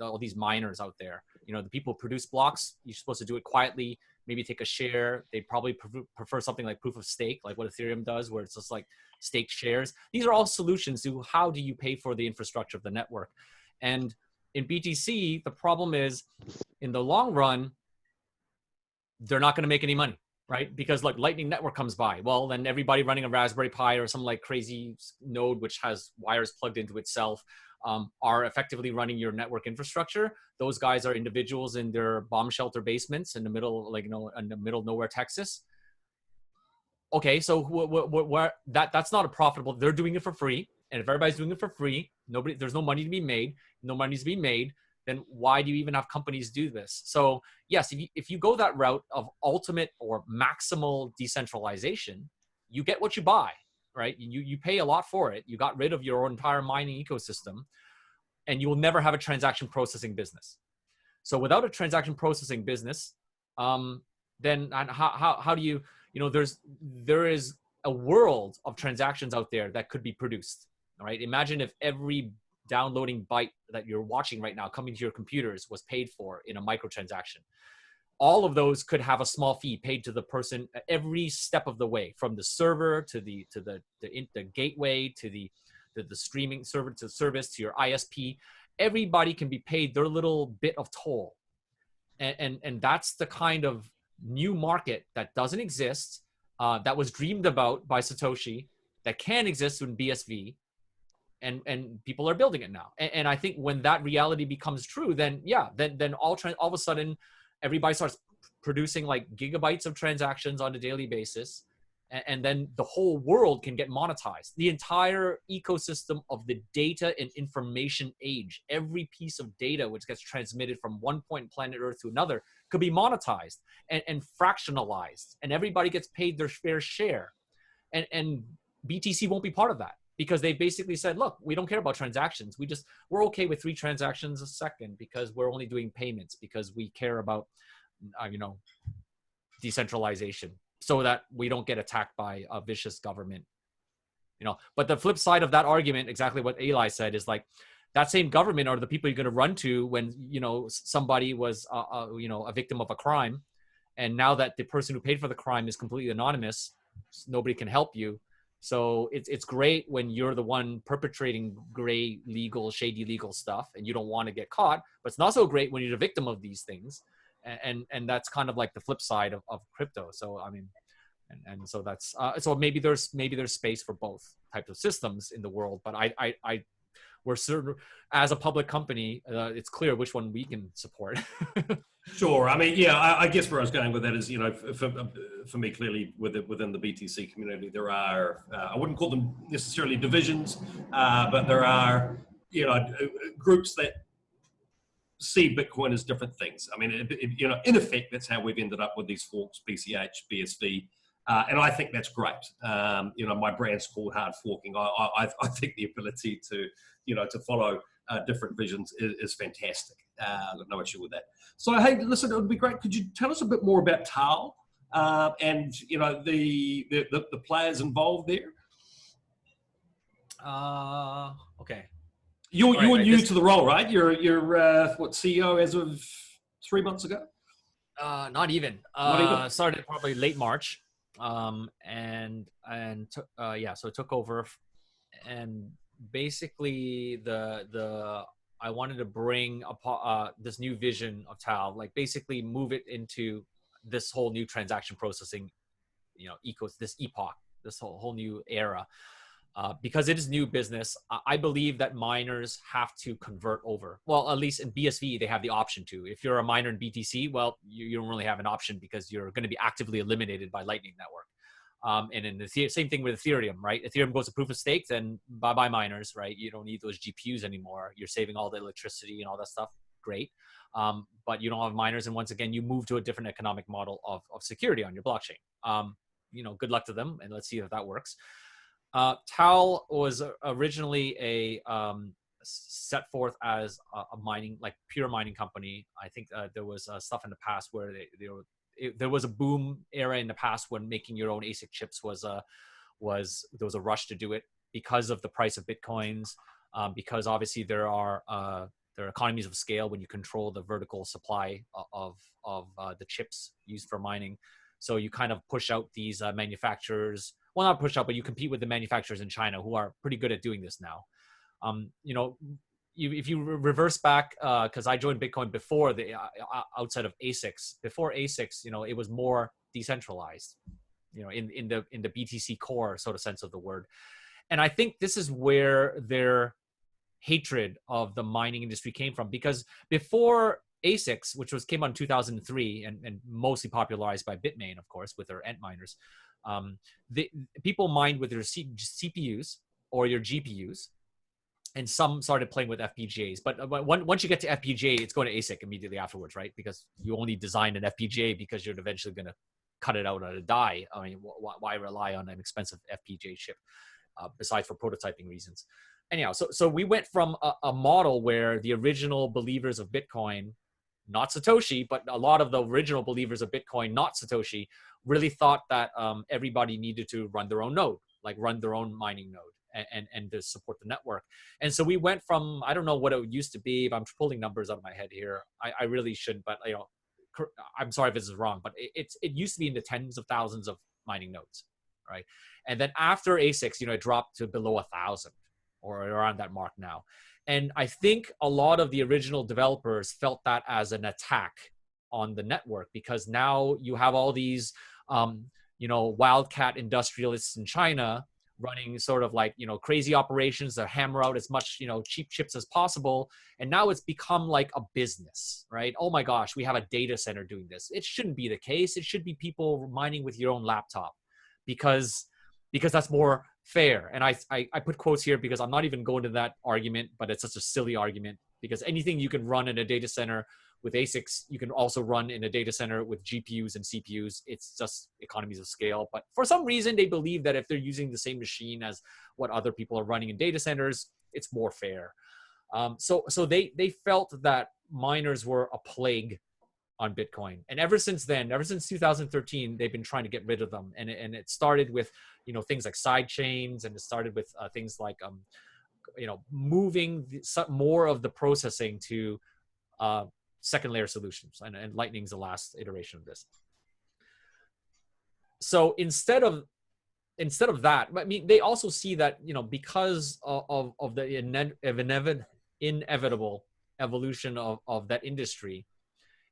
all these miners out there. You know, the people who produce blocks, you're supposed to do it quietly, maybe take a share. They probably prefer something like proof of stake, like what Ethereum does, where it's just like stake shares. These are all solutions to how do you pay for the infrastructure of the network. And in BTC, the problem is in the long run, they're not going to make any money, right? Because like Lightning Network comes by, well, then everybody running a Raspberry Pi or some like crazy node which has wires plugged into itself are effectively running your network infrastructure. Those guys are individuals in their bomb shelter basements in the middle, like, you know, in the middle of nowhere, Texas. Okay, so that's not a profitable. They're doing it for free, and if everybody's doing it for free, there's no money to be made. No money to be made. Then why do you even have companies do this? So yes, if you go that route of ultimate or maximal decentralization, you get what you buy, right? You pay a lot for it. You got rid of your entire mining ecosystem, and you will never have a transaction processing business. So without a transaction processing business, then how do you, you know, there is a world of transactions out there that could be produced, all right? Imagine if every downloading byte that you're watching right now coming to your computers was paid for in a microtransaction. All of those could have a small fee paid to the person every step of the way, from the server to the gateway to the streaming server to service to your ISP. Everybody can be paid their little bit of toll, and that's the kind of new market that doesn't exist, that was dreamed about by Satoshi, that can exist in BSV. And people are building it now. And I think when that reality becomes true, then yeah, then all of a sudden, everybody starts producing like gigabytes of transactions on a daily basis. And then the whole world can get monetized. The entire ecosystem of the data and information age, every piece of data which gets transmitted from one point in planet Earth to another could be monetized and fractionalized. And everybody gets paid their fair share. And BTC won't be part of that, because they basically said, look, we don't care about transactions. We're okay with 3 transactions a second because we're only doing payments, because we care about, decentralization, so that we don't get attacked by a vicious government, But the flip side of that argument, exactly what Eli said, is like that same government are the people you're going to run to when, somebody was, a victim of a crime. And now that the person who paid for the crime is completely anonymous, nobody can help you. So it's great when you're the one perpetrating gray legal, shady legal stuff and you don't want to get caught, but it's not so great when you're the victim of these things. And that's kind of like the flip side of crypto. So, I mean, and so that's, so maybe there's space for both types of systems in the world, but we're certain as a public company, it's clear which one we can support. Sure. I mean, yeah, I guess where I was going with that is, for me, clearly within the BTC community, there are, I wouldn't call them necessarily divisions, but there are, groups that see Bitcoin as different things. I mean, in effect, that's how we've ended up with these forks, BCH, BSV. And I think that's great. My brand's called Hard Forking. I think the ability to, to follow different visions is fantastic. I've got no issue with that. So, hey, listen, it would be great. Could you tell us a bit more about Taal and, the players involved there? Okay. You're new to the role, right? You're CEO as of 3 months ago? Not even. Started probably late March. So it took over, and basically I wanted to bring this new vision of Taal, like basically move it into this whole new transaction processing, this epoch, this whole new era. Because it is new business, I believe that miners have to convert over. Well, at least in BSV, they have the option to. If you're a miner in BTC, well, you don't really have an option because you're going to be actively eliminated by Lightning Network. And in the same thing with Ethereum, right? Ethereum goes to proof of stake, then bye-bye miners, right? You don't need those GPUs anymore. You're saving all the electricity and all that stuff. Great. But you don't have miners. And once again, you move to a different economic model of security on your blockchain. Good luck to them. And let's see if that works. Taal was originally set forth as a mining, like pure mining company. I think there was stuff in the past where there was a boom era in the past when making your own ASIC chips there was a rush to do it because of the price of Bitcoins, because obviously there are economies of scale when you control the vertical supply of the chips used for mining. So you kind of push out these manufacturers. Well, not push out, but you compete with the manufacturers in China who are pretty good at doing this now. If you reverse back, because I joined Bitcoin before the outside of ASICs. Before ASICs, it was more decentralized, in the BTC core sort of sense of the word. And I think this is where their hatred of the mining industry came from, because before ASICs, which came out in 2003 and mostly popularized by Bitmain, of course, with their Antminers, people mined with their CPUs or your GPUs. And some started playing with FPGAs. But once you get to FPGA, it's going to ASIC immediately afterwards, right? Because you only designed an FPGA because you're eventually going to cut it out on a die. I mean, why rely on an expensive FPGA chip, besides for prototyping reasons? Anyhow, so we went from a model where the original believers of Bitcoin, not Satoshi, but a lot of the original believers of Bitcoin, not Satoshi, really thought that everybody needed to run their own node, like run their own mining node. And to support the network. And so we went from, I don't know what it used to be, if I'm pulling numbers out of my head here, I really shouldn't, but I'm sorry if this is wrong, but it used to be in the tens of thousands of mining nodes, right? And then after ASICs, it dropped to below 1,000 or around that mark now. And I think a lot of the original developers felt that as an attack on the network, because now you have all these, wildcat industrialists in China running sort of like, crazy operations that hammer out as much, cheap chips as possible. And now it's become like a business, right? Oh my gosh, we have a data center doing this. It shouldn't be the case. It should be people mining with your own laptop because that's more fair. And I put quotes here because I'm not even going to that argument, but it's such a silly argument, because anything you can run in a data center with ASICs, you can also run in a data center with GPUs and CPUs. It's just economies of scale. But for some reason, they believe that if they're using the same machine as what other people are running in data centers, it's more fair. So they felt that miners were a plague on Bitcoin. And ever since then, ever since 2013, they've been trying to get rid of them. And it started with, things like side chains, and it started with things like, moving more of the processing to second layer solutions, and Lightning's the last iteration of this. So instead of that, I mean, they also see that, because of the inevitable evolution of that industry,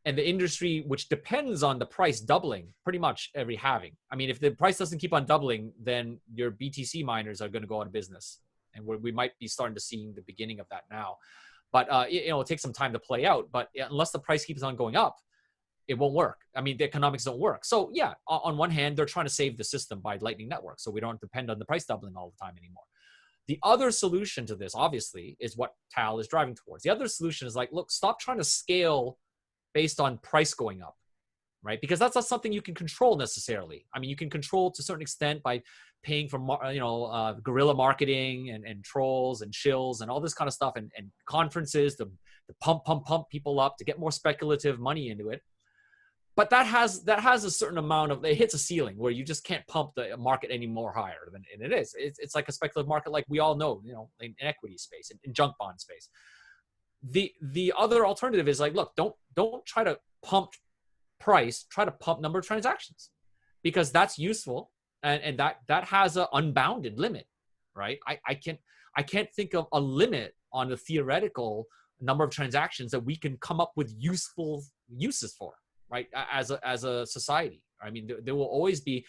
and the industry which depends on the price doubling pretty much every halving. I mean, if the price doesn't keep on doubling, then your BTC miners are going to go out of business, and we might be starting to see the beginning of that now. But it takes some time to play out. But unless the price keeps on going up, it won't work. I mean, the economics don't work. So yeah, on one hand, they're trying to save the system by Lightning Network, so we don't depend on the price doubling all the time anymore. The other solution to this, obviously, is what Taal is driving towards. The other solution is like, look, stop trying to scale based on price going up, right? Because that's not something you can control necessarily. I mean, you can control to a certain extent by paying for, guerrilla marketing and trolls and shills and all this kind of stuff, and conferences to pump people up to get more speculative money into it. But that has a certain amount of, it hits a ceiling where you just can't pump the market any more higher than it is. It's like a speculative market, like we all know, in equity space, in junk bond space. The other alternative is like, look, don't try to pump price, try to pump number of transactions, because that's useful. And that has an unbounded limit, right? I can't think of a limit on the theoretical number of transactions that we can come up with useful uses for, right? As a society. I mean, there will always be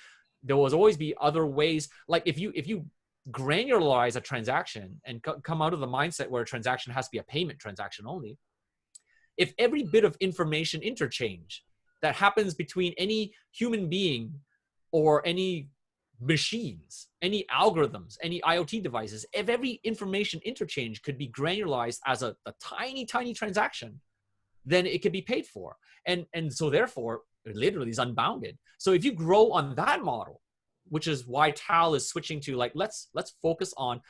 other ways. Like if you granularize a transaction and come out of the mindset where a transaction has to be a payment transaction only, if every bit of information interchange that happens between any human being or any machines, any algorithms, any IoT devices, if every information interchange could be granularized as a tiny, tiny transaction, then it could be paid for. And so therefore, it literally is unbounded. So if you grow on that model, which is why Taal is switching to like, let's focus on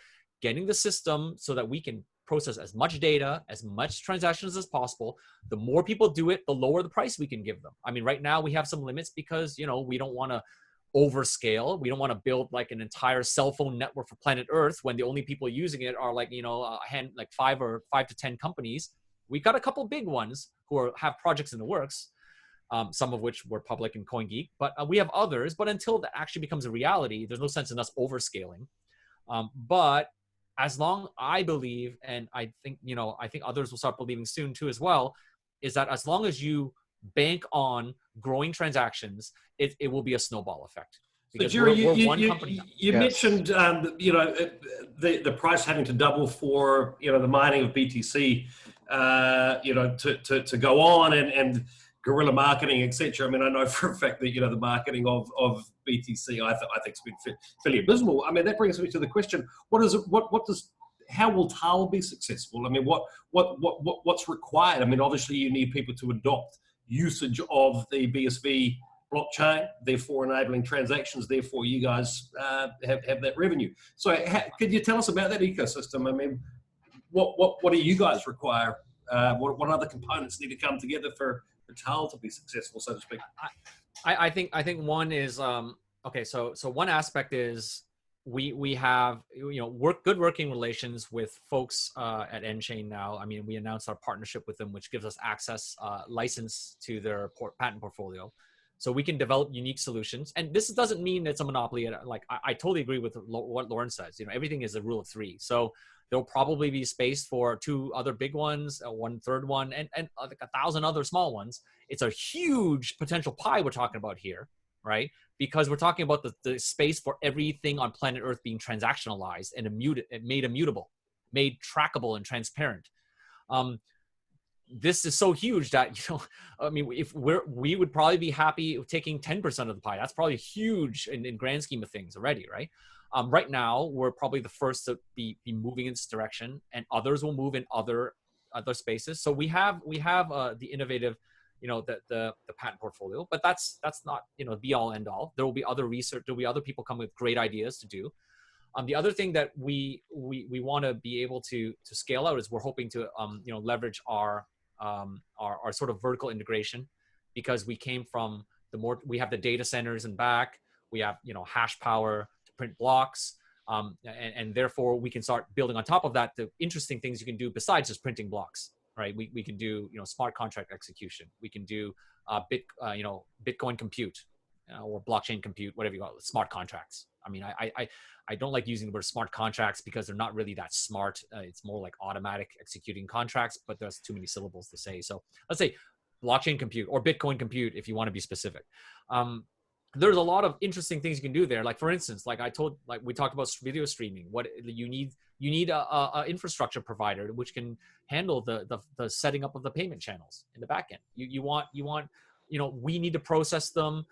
getting the system so that we can process as much data, as much transactions as possible. The more people do it, the lower the price we can give them. I mean, right now we have some limits because, you know, we don't want to overscale. We don't want to build like an entire cell phone network for planet Earth when the only people using it are like, you know, like 5 to 10 companies. We got a couple big ones who have projects in the works, some of which were public in CoinGeek, but we have others. But until that actually becomes a reality, there's no sense in us overscaling. But as long, I believe, and I think, you know, I think others will start believing soon too as well, is that as long as you bank on growing transactions, it will be a snowball effect. Because so Jerry, we're one company. You mentioned, you know, the price having to double for, you know, the mining of BTC, you know, to go on and guerrilla marketing, etc. I mean, I know for a fact that, you know, the marketing of BTC, I think it's been fairly abysmal. I mean, that brings me to the question: how will Taal be successful? I mean, what's required? I mean, obviously you need people to adopt usage of the BSV blockchain, therefore enabling transactions, therefore you guys have that revenue. So could you tell us about that ecosystem? I mean, what do you guys require? What other components need to come together for Taal to be successful, so to speak? I think one is okay. So one aspect is we have, you know, good working relations with folks at nChain now. I mean, we announced our partnership with them, which gives us access, license to their patent portfolio. So we can develop unique solutions. And this doesn't mean it's a monopoly. Like I totally agree with what Lauren says. You know, everything is a rule of 3. So there'll probably be space for 2 other big ones, 1 third one, and like 1,000 other small ones. It's a huge potential pie we're talking about here, right? Because we're talking about the space for everything on planet Earth being transactionalized and made immutable, made trackable and transparent. This is so huge that, you know, I mean, if we would probably be happy taking 10% of the pie. That's probably huge in grand scheme of things already, right? Right now, we're probably the first to be moving in this direction, and others will move in other spaces. So we have the innovative, you know, the patent portfolio, but that's not, you know, be all end all. There will be other research. There will be other people come with great ideas to do. The other thing that we want to be able to scale out is we're hoping to you know, leverage our sort of vertical integration, because we came from we have the data centers and back, we have, you know, hash power to print blocks, and therefore we can start building on top of that the interesting things you can do besides just printing blocks, right? We can do, you know, smart contract execution. We can do you know, Bitcoin compute, or blockchain compute, whatever you call it, smart contracts. I mean, I don't like using the word smart contracts because they're not really that smart. It's more like automatic executing contracts, but there's too many syllables to say. So let's say blockchain compute or Bitcoin compute, if you want to be specific. There's a lot of interesting things you can do there. Like, for instance, like we talked about video streaming. What you need a infrastructure provider which can handle the setting up of the payment channels in the back end. You want, you know, we need to process them.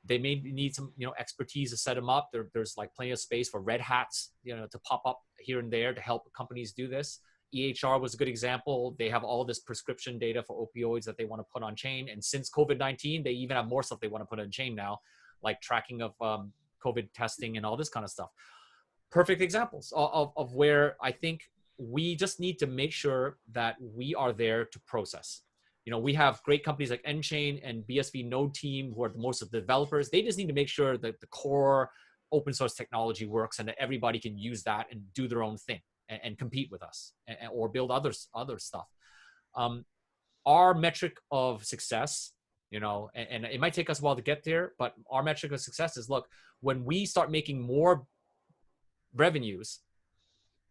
They may need some, you know, expertise to set them up. There's like plenty of space for red hats, you know, to pop up here and there to help companies do this. EHR was a good example. They have all this prescription data for opioids that they want to put on chain. And since COVID-19, they even have more stuff they want to put on chain now, like tracking of COVID testing and all this kind of stuff. Perfect examples of where I think we just need to make sure that we are there to process. You know, we have great companies like nChain and BSV Node Team, who are most of the developers. They just need to make sure that the core open source technology works and that everybody can use that and do their own thing and compete with us, or build other stuff. Our metric of success, you know, and it might take us a while to get there, but our metric of success is, look, when we start making more revenues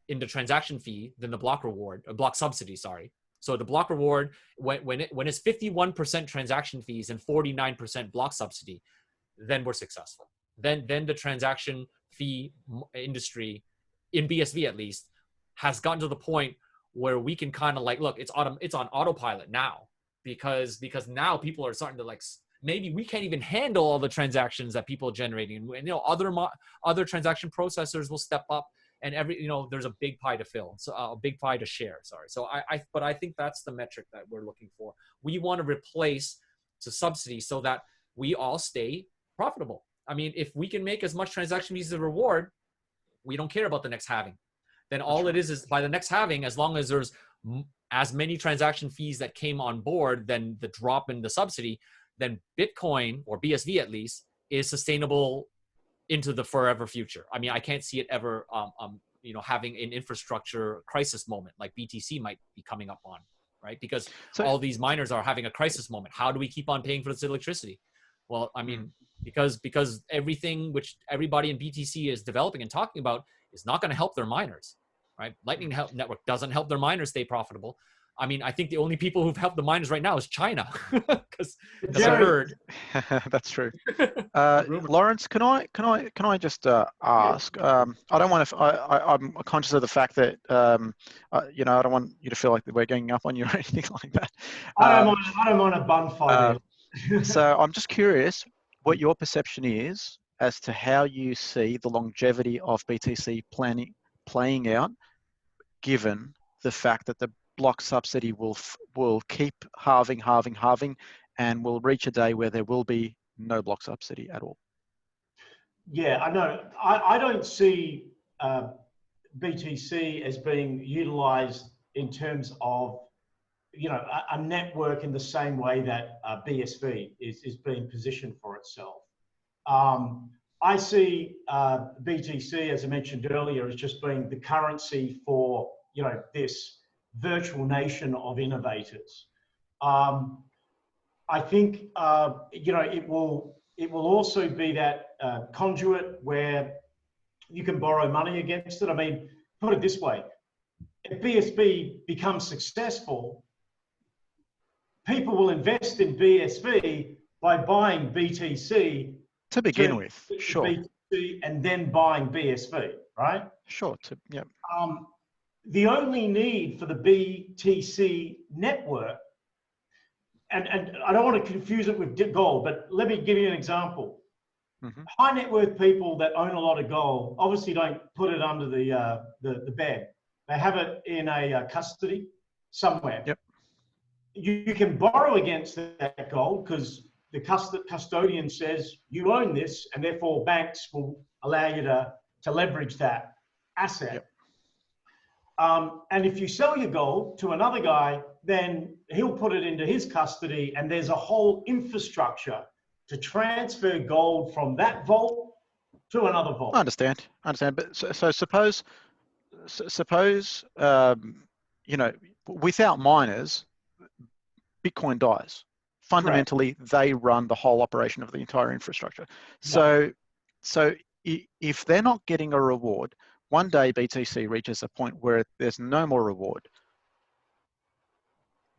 in the transaction fee than the block reward, or block subsidy, sorry. So the block reward, when it's 51% transaction fees and 49% block subsidy, then we're successful. Then the transaction fee industry, in BSV at least, has gotten to the point where we can kind of like, look, it's on autopilot now, because now people are starting to like maybe we can't even handle all the transactions that people are generating. And, you know, other transaction processors will step up, and there's a big pie to fill. So a big pie to share, sorry. So but I think that's the metric that we're looking for. We want to replace the subsidy so that we all stay profitable. I mean, if we can make as much transaction fees as a reward, we don't care about the next halving. Then all it is by the next halving, as long as there's as many transaction fees that came on board than the drop in the subsidy, then Bitcoin, or BSV at least, is sustainable into the forever future. I mean, I can't see it ever, having an infrastructure crisis moment like BTC might be coming up on, right? Because all these miners are having a crisis moment. How do we keep on paying for this electricity? Well, I mean, because everything which everybody in BTC is developing and talking about is not going to help their miners, right? Lightning Network doesn't help their miners stay profitable. I mean, I think the only people who've helped the miners right now is China, because I heard. That's true. Lawrence, can I just ask? I don't want to. I'm conscious of the fact that I don't want you to feel like we're ganging up on you or anything like that. I don't want a bun fight. So I'm just curious what your perception is as to how you see the longevity of BTC playing out, given the fact that the block subsidy will keep halving, and will reach a day where there will be no block subsidy at all. Yeah, I know. I don't see BTC as being utilized in terms of, a network in the same way that BSV is being positioned for itself. I see BTC, as I mentioned earlier, as just being the currency for, this virtual nation of innovators. I think, it will also be that conduit where you can borrow money against it. I mean, put it this way, if BSV becomes successful, people will invest in BSV by buying BTC to begin with, sure, BTC and then buying BSV, right? Sure. Yeah. The only need for the BTC network, and I don't want to confuse it with gold, but let me give you an example. High net worth people that own a lot of gold obviously don't put it under the bed. They have it in a custody somewhere. Yep. You can borrow against that gold because the custodian says you own this, and therefore banks will allow you to leverage that asset. Yep. And if you sell your gold to another guy, then he'll put it into his custody, and there's a whole infrastructure to transfer gold from that vault to another vault. I understand. But so suppose, without miners, Bitcoin dies. Fundamentally, correct. They run the whole operation of the entire infrastructure. So if they're not getting a reward, one day BTC reaches a point where there's no more reward.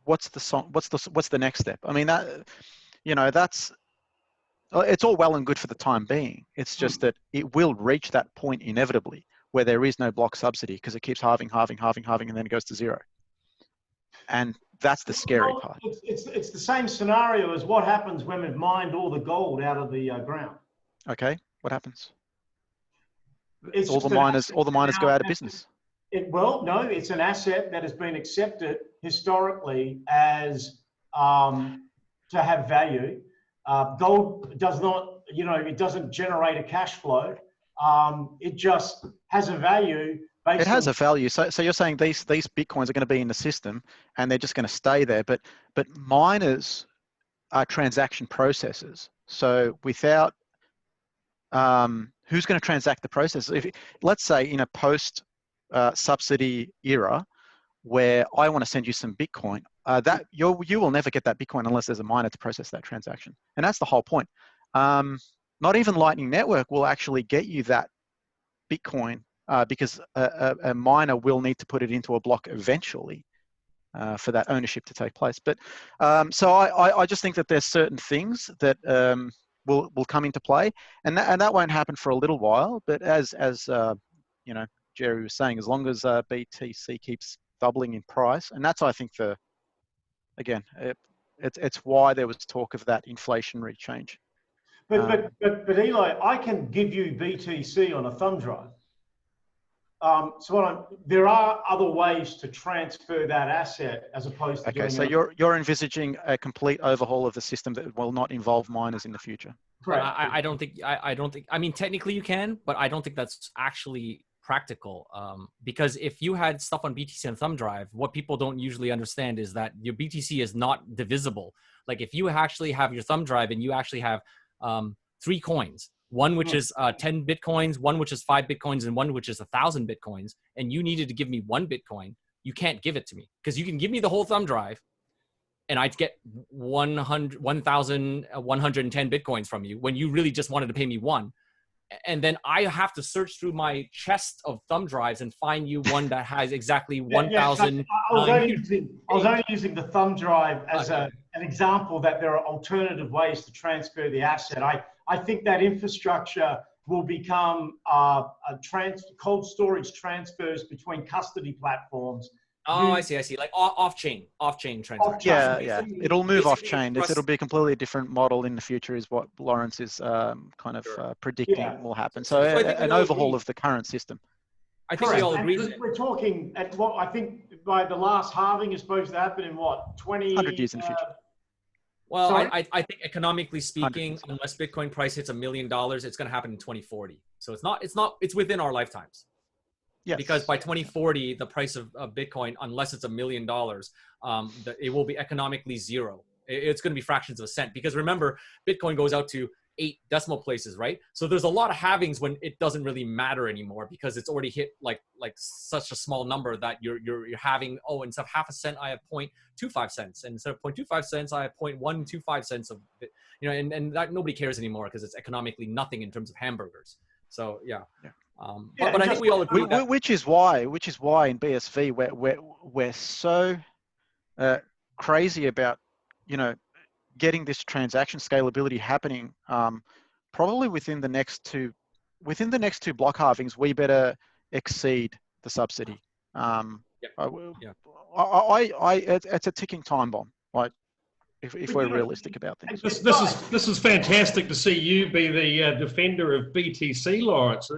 What's the next step? I mean, that's it's all well and good for the time being. It's just that it will reach that point inevitably where there is no block subsidy because it keeps halving, and then it goes to zero. And that's the scary part. It's the same scenario as what happens when we've mined all the gold out of the ground. Okay, what happens? All the miners go out of business. Well, no, it's an asset that has been accepted historically as to have value. Gold does not, it doesn't generate a cash flow. It just has a value. It has a value. So you're saying these Bitcoins are going to be in the system and they're just going to stay there. But miners are transaction processors. So without who's going to transact the process? Let's say in a post subsidy era where I want to send you some Bitcoin, that you will never get that Bitcoin unless there's a miner to process that transaction. And that's the whole point. Not even Lightning Network will actually get you that Bitcoin because a miner will need to put it into a block eventually for that ownership to take place. But so I just think that there's certain things that will come into play, and that won't happen for a little while. But as Jerry was saying, as long as BTC keeps doubling in price, and that's I think it's why there was talk of that inflationary change. But Eli, I can give you BTC on a thumb drive. There are other ways to transfer that asset as opposed to okay, so you're envisaging a complete overhaul of the system that will not involve miners in the future. Correct. I don't think. I mean, technically you can, but I don't think that's actually practical. Because if you had stuff on BTC and thumb drive, what people don't usually understand is that your BTC is not divisible. Like if you actually have your thumb drive and you actually have 3 coins, one which is 10 Bitcoins, one which is 5 Bitcoins, and one which is 1,000 Bitcoins, and you needed to give me 1 Bitcoin, you can't give it to me because you can give me the whole thumb drive and I'd get 1,110 Bitcoins from you when you really just wanted to pay me 1. And then I have to search through my chest of thumb drives and find you one that has exactly 1,000. I was only using the thumb drive as an example that there are alternative ways to transfer the asset. I think that infrastructure will become cold storage transfers between custody platforms. Oh, I see. Like off-chain transactions. Yeah. It'll move off-chain. It'll be a completely different model in the future is what Lawrence is kind of predicting will happen. So an overhaul of the current system. I think we all agree. We're talking at what I think by the last halving is supposed to happen in what, 100 years in the future. Well, I think economically speaking, unless Bitcoin price hits $1 million, it's going to happen in 2040. So it's within our lifetimes. Yes. Because by 2040, the price of Bitcoin, unless it's $1 million, it will be economically zero. It's going to be fractions of a cent. Because remember, Bitcoin goes out to 8 decimal places, right? So there's a lot of halvings when it doesn't really matter anymore because it's already hit like such a small number that you're having, instead of half a cent, I have 0.25 cents. And instead of 0.25 cents, I have 0.125 cents of it, and that nobody cares anymore because it's economically nothing in terms of hamburgers. So yeah. But I think we all agree that, which is why in BSV we're so crazy about getting this transaction scalability happening. Probably within the next two block halvings, we better exceed the subsidy. It's a ticking time bomb. Like if we're realistic about things. This is fantastic to see you be the defender of BTC, Lawrence.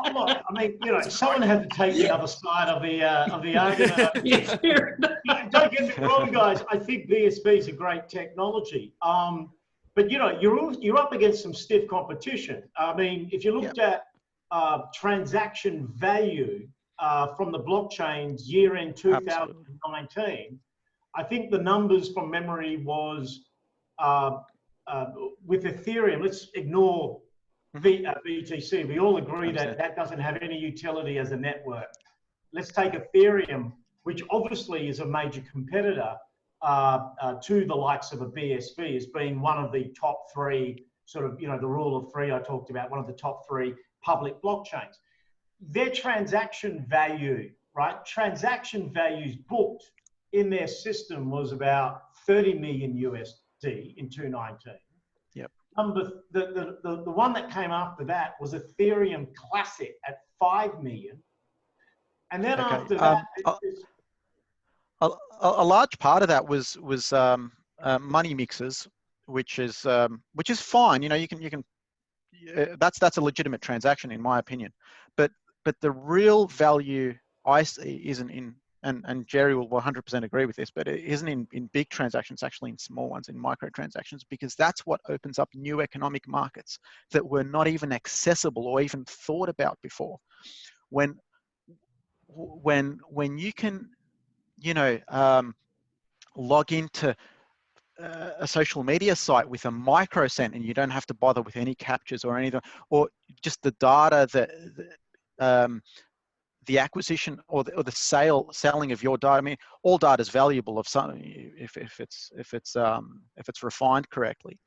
I mean, someone had to take the other side of the argument. Don't get me wrong, guys. I think BSV is a great technology, but you're up against some stiff competition. I mean, if you looked at transaction value from the blockchains year-end 2019. I think the numbers from memory was with Ethereum. Let's ignore BTC. We all agree that doesn't have any utility as a network. Let's take Ethereum, which obviously is a major competitor to the likes of a BSV, as being one of the top 3 sort of, the rule of 3 I talked about, one of the top 3 public blockchains. Their transaction value, right? Transaction values booked in their system was about 30 million USD in 2019. Yep. The one that came after that was Ethereum Classic at 5 million. And then after that, a large part of that was money mixers, which is fine. You can that's a legitimate transaction in my opinion. But the real value I see isn't in, and Jerry will 100% agree with this, but it isn't in big transactions, actually in small ones, in micro transactions, because that's what opens up new economic markets that were not even accessible or even thought about before. When you can, log into a social media site with a microcent and you don't have to bother with any captures or anything, or just the data the acquisition or the selling of your data. I mean, all data is valuable if it's refined correctly.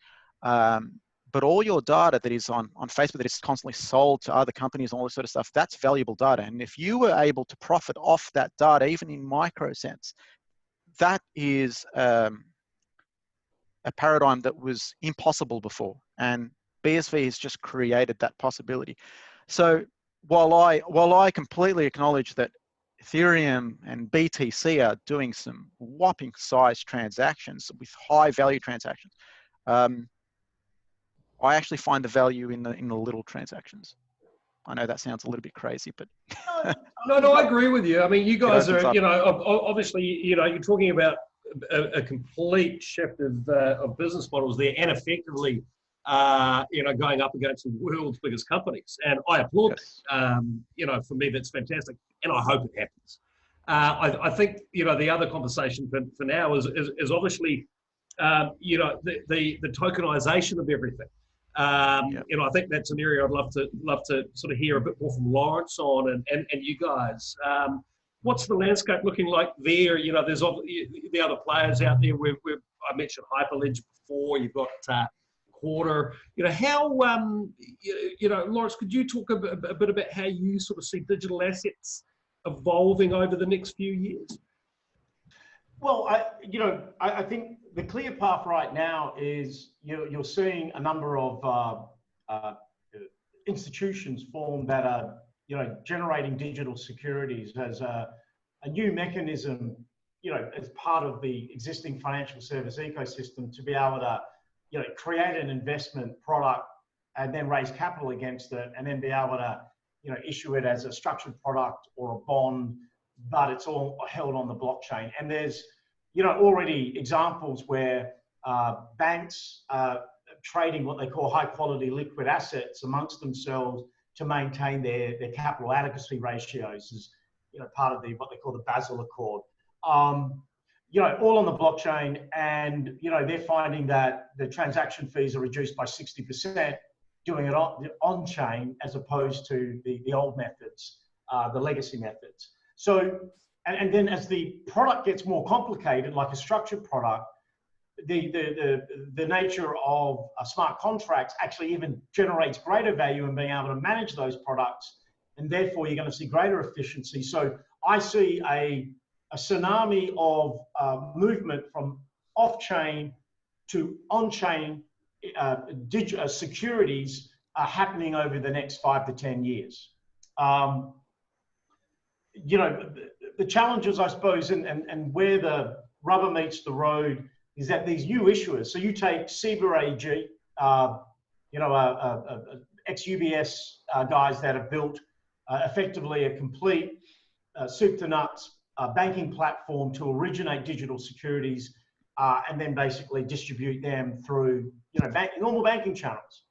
But all your data that is on Facebook that is constantly sold to other companies and all this sort of stuff, that's valuable data. And if you were able to profit off that data, even in micro cents, that is a paradigm that was impossible before. And BSV has just created that possibility. So while I completely acknowledge that Ethereum and BTC are doing some whopping size transactions with high value transactions. I actually find the value in the little transactions. I know that sounds a little bit crazy, but no, I agree with you. I mean, you guys are, up. you know, obviously, you know, you're talking about a complete shift of business models there, and effectively, you know, going up against the world's biggest companies. And I applaud that. You know, for me, that's fantastic, and I hope it happens. I think, you know, the other conversation for now is obviously, you know, the tokenization of everything. You know, I think that's an area I'd love to sort of hear a bit more from Lawrence on, and you guys. What's the landscape looking like there? You know, there's the other players out there. I mentioned Hyperledger before. You've got Quarter. You know, how you know, Lawrence, could you talk a bit about how you sort of see digital assets evolving over the next few years? Well, you know, I think the clear path right now is you're seeing a number of institutions form that are, you know, generating digital securities as a new mechanism, you know, as part of the existing financial service ecosystem to be able to, you know, create an investment product and then raise capital against it and then be able to, you know, issue it as a structured product or a bond, but it's all held on the blockchain. And there's, you know, already examples where banks are trading what they call high quality liquid assets amongst themselves to maintain their capital adequacy ratios as, you know, part of what they call the Basel Accord. You know, all on the blockchain, and, you know, they're finding that the transaction fees are reduced by 60% doing it on chain as opposed to the old methods, the legacy methods. So, and then as the product gets more complicated, like a structured product, the nature of smart contracts actually even generates greater value in being able to manage those products, and therefore you're going to see greater efficiency. So I see a tsunami of movement from off-chain to on-chain securities happening over the next 5 to 10 years. You know, the challenges, I suppose, and where the rubber meets the road is that these new issuers, so you take SEBA AG, you know, ex-UBS guys that have built effectively a complete soup to nuts banking platform to originate digital securities and then basically distribute them through, you know, normal banking channels.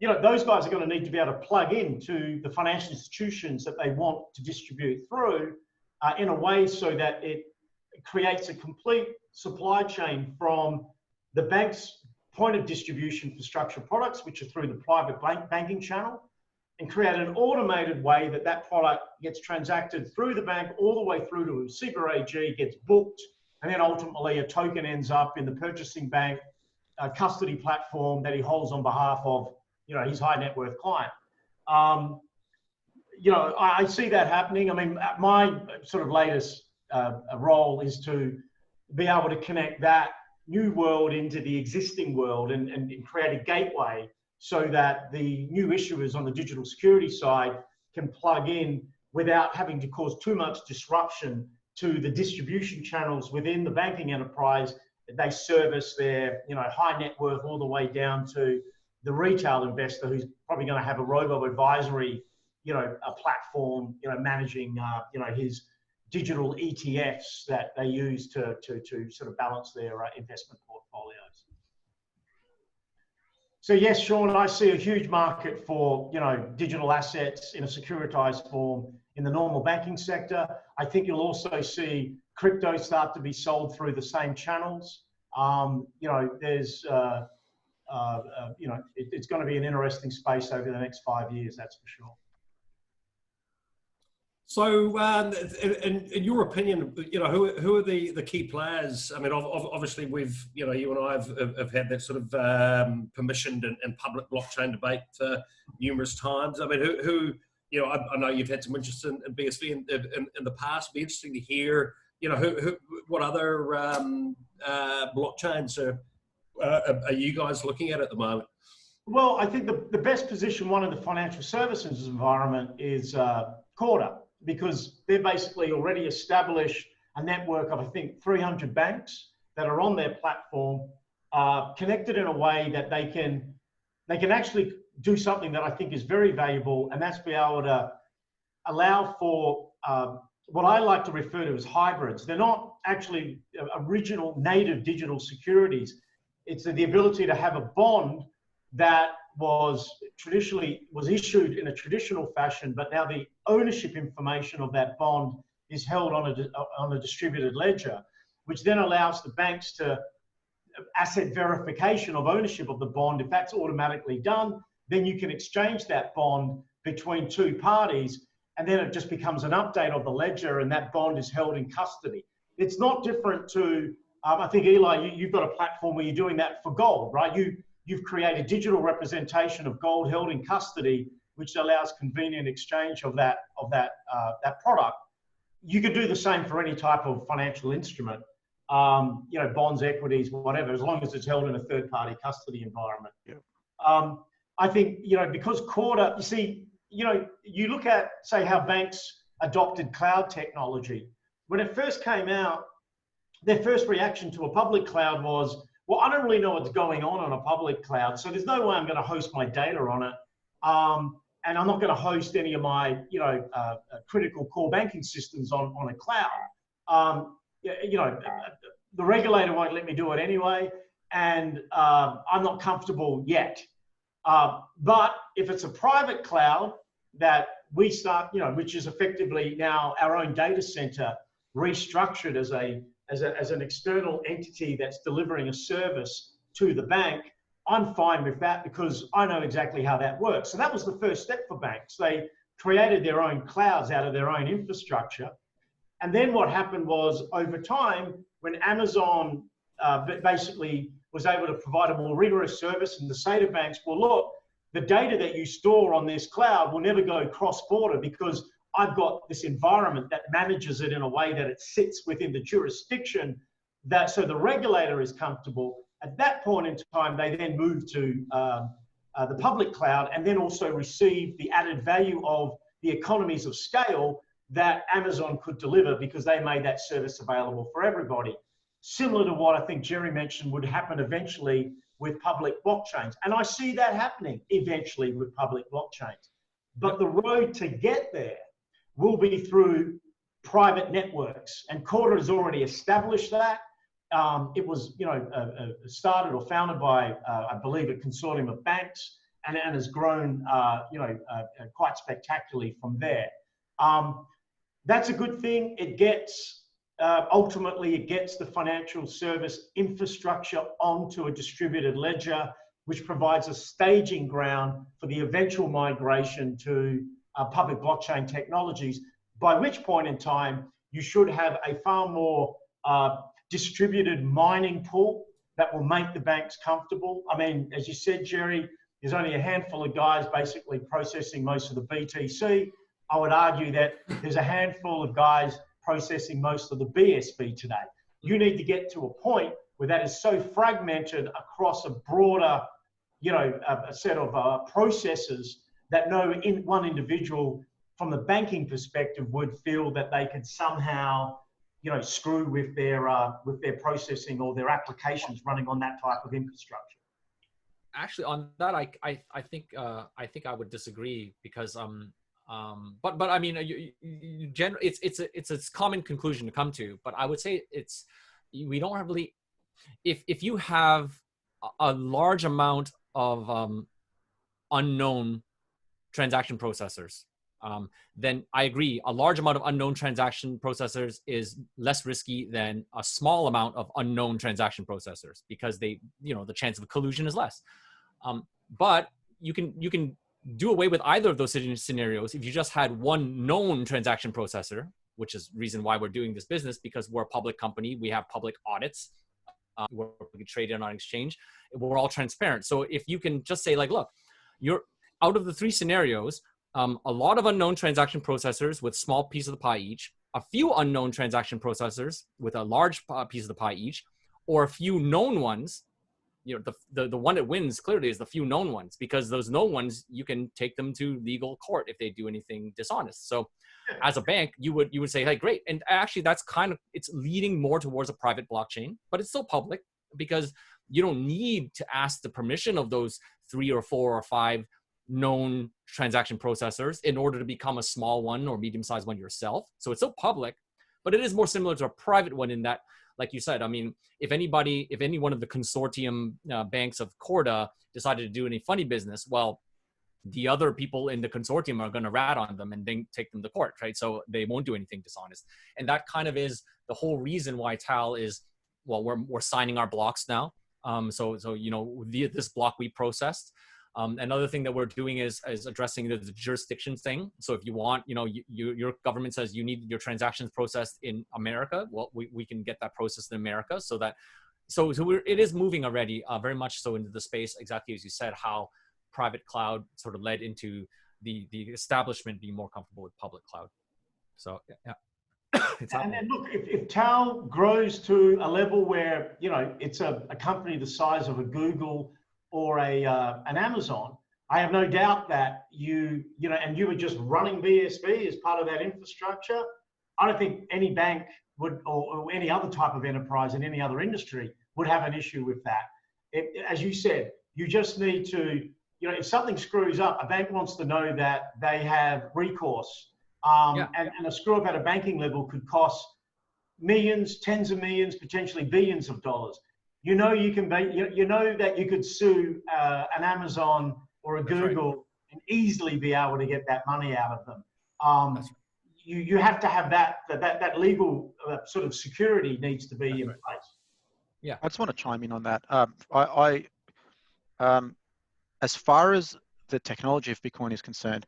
You know, those guys are going to need to be able to plug into the financial institutions that they want to distribute through in a way so that it creates a complete supply chain from the bank's point of distribution for structured products, which are through the private banking channel, and create an automated way that that product gets transacted through the bank all the way through to SEBA AG, gets booked, and then ultimately a token ends up in the purchasing bank custody platform that he holds on behalf of, you know, his high net worth client. You know, I see that happening. I mean, my sort of latest role is to be able to connect that new world into the existing world and create a gateway so that the new issuers on the digital security side can plug in without having to cause too much disruption to the distribution channels within the banking enterprise. They service their, you know, high net worth all the way down to the retail investor who's probably going to have a robo-advisory, you know, a platform, you know, managing, you know, his digital ETFs that they use to sort of balance their investment portfolios. So yes, Sean, I see a huge market for, you know, digital assets in a securitized form in the normal banking sector. I think you'll also see crypto start to be sold through the same channels. You know, there's, you know, it's going to be an interesting space over the next 5 years, that's for sure. So, in your opinion, you know, who are the key players? I mean, obviously, we've, you know, you and I have had that sort of permissioned and public blockchain debate numerous times. I mean, who you know, I know you've had some interest in BSV in the past. It'd be interesting to hear, you know, what other blockchains are you guys looking at the moment? Well, I think the best position one in the financial services environment is Quarter. because they're basically already established a network of, I think, 300 banks that are on their platform, connected in a way that they can actually do something that I think is very valuable, and that's be able to allow for what I like to refer to as hybrids. They're not actually original native digital securities. It's the ability to have a bond that was issued in a traditional fashion, but now the ownership information of that bond is held on a distributed ledger, which then allows the banks to asset verification of ownership of the bond. If that's automatically done, then you can exchange that bond between two parties, and then it just becomes an update of the ledger, and that bond is held in custody. It's not different to, I think, Eli, you've got a platform where you're doing that for gold, right? You've created digital representation of gold held in custody, which allows convenient exchange of that product. You could do the same for any type of financial instrument, bonds, equities, whatever, as long as it's held in a third-party custody environment. Yeah. I think, because quarter, you look at, say, how banks adopted cloud technology. When it first came out, their first reaction to a public cloud was, well, I don't really know what's going on a public cloud, so there's no way I'm going to host my data on it. And I'm not going to host any of my, critical core banking systems on a cloud. The regulator won't let me do it anyway, and I'm not comfortable yet. But if it's a private cloud that we start, which is effectively now our own data center restructured as an external entity that's delivering a service to the bank, I'm fine with that because I know exactly how that works. So that was the first step for banks. They created their own clouds out of their own infrastructure. And then what happened was, over time, when Amazon basically was able to provide a more rigorous service and to say to banks, well, look, the data that you store on this cloud will never go cross-border because I've got this environment that manages it in a way that it sits within the jurisdiction, so the regulator is comfortable. At that point in time, they then moved to the public cloud, and then also received the added value of the economies of scale that Amazon could deliver because they made that service available for everybody. Similar to what I think Jerry mentioned would happen eventually with public blockchains. And I see that happening eventually with public blockchains. But the road to get there will be through private networks. And Corda has already established that. It was, started or founded by, I believe, a consortium of banks, and has grown, quite spectacularly from there. That's a good thing. It gets, ultimately, it gets the financial service infrastructure onto a distributed ledger, which provides a staging ground for the eventual migration to public blockchain technologies, by which point in time, you should have a far more distributed mining pool that will make the banks comfortable. I mean, as you said, Jerry, there's only a handful of guys basically processing most of the BTC. I would argue that there's a handful of guys processing most of the BSV today. You need to get to a point where that is so fragmented across a broader, a set of processes that one individual from the banking perspective would feel that they could somehow, screw with their processing or their applications running on that type of infrastructure. Actually, on that, I think I would disagree because but I mean, it's a common conclusion to come to. But I would say we don't really, if you have a large amount of unknown transaction processors, then I agree. A large amount of unknown transaction processors is less risky than a small amount of unknown transaction processors because the chance of collusion is less. But you can do away with either of those scenarios if you just had one known transaction processor, which is reason why we're doing this business, because we're a public company. We have public audits. We're traded on exchange. We're all transparent. So if you can just say, like, look, you're out of the three scenarios, a lot of unknown transaction processors with small piece of the pie each, a few unknown transaction processors with a large piece of the pie each, or a few known ones the one that wins clearly is the few known ones, because those known ones, you can take them to legal court if they do anything dishonest. So as a bank, you would say, hey, great. And actually that's it's leading more towards a private blockchain, but it's still public, because you don't need to ask the permission of those 3 or 4 or 5 known transaction processors in order to become a small one or medium-sized one yourself. So it's still public, but it is more similar to a private one in that, like you said, I mean, if any one of the consortium banks of Corda decided to do any funny business, well, the other people in the consortium are going to rat on them and then take them to court, right? So they won't do anything dishonest. And that kind of is the whole reason why Taal is, well, we're signing our blocks now. So this block we processed. Another thing that we're doing is addressing the jurisdiction thing. So if you want, your government says you need your transactions processed in America, well, we can get that processed in America. So it is moving already, very much so into the space, exactly as you said, how private cloud sort of led into the establishment being more comfortable with public cloud. So yeah. And then look, if Taal grows to a level where it's a company the size of a Google or an Amazon, I have no doubt that you were just running BSV as part of that infrastructure. I don't think any bank would, or any other type of enterprise in any other industry would have an issue with that. As you said, you just need to, if something screws up, a bank wants to know that they have recourse. And a screw up at a banking level could cost millions, tens of millions, potentially billions of dollars. You know that you could sue an Amazon or a Google and easily be able to get that money out of them. You have to have that legal sort of security needs to be in place. Yeah, I just want to chime in on that. As far as the technology of Bitcoin is concerned,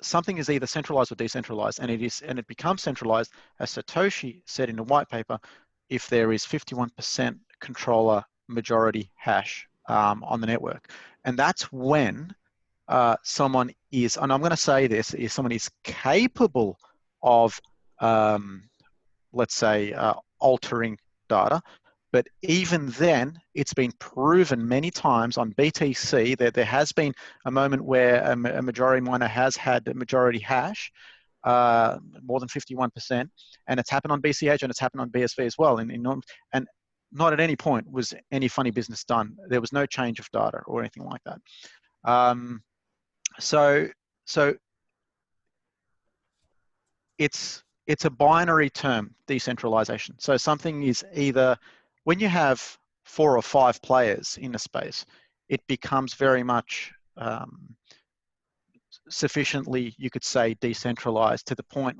something is either centralized or decentralized, and it becomes centralized, as Satoshi said in a white paper, if there is 51% controller majority hash on the network. And that's when someone is, and I'm going to say this, if someone is capable of, let's say, altering data. But even then, it's been proven many times on BTC that there has been a moment where a majority miner has had a majority hash, more than 51%, and it's happened on BCH and it's happened on BSV as well. And not at any point was any funny business done. There was no change of data or anything like that. So it's a binary term, decentralization. So something is either, when you have 4 or 5 players in a space, it becomes very much sufficiently, you could say, decentralized to the point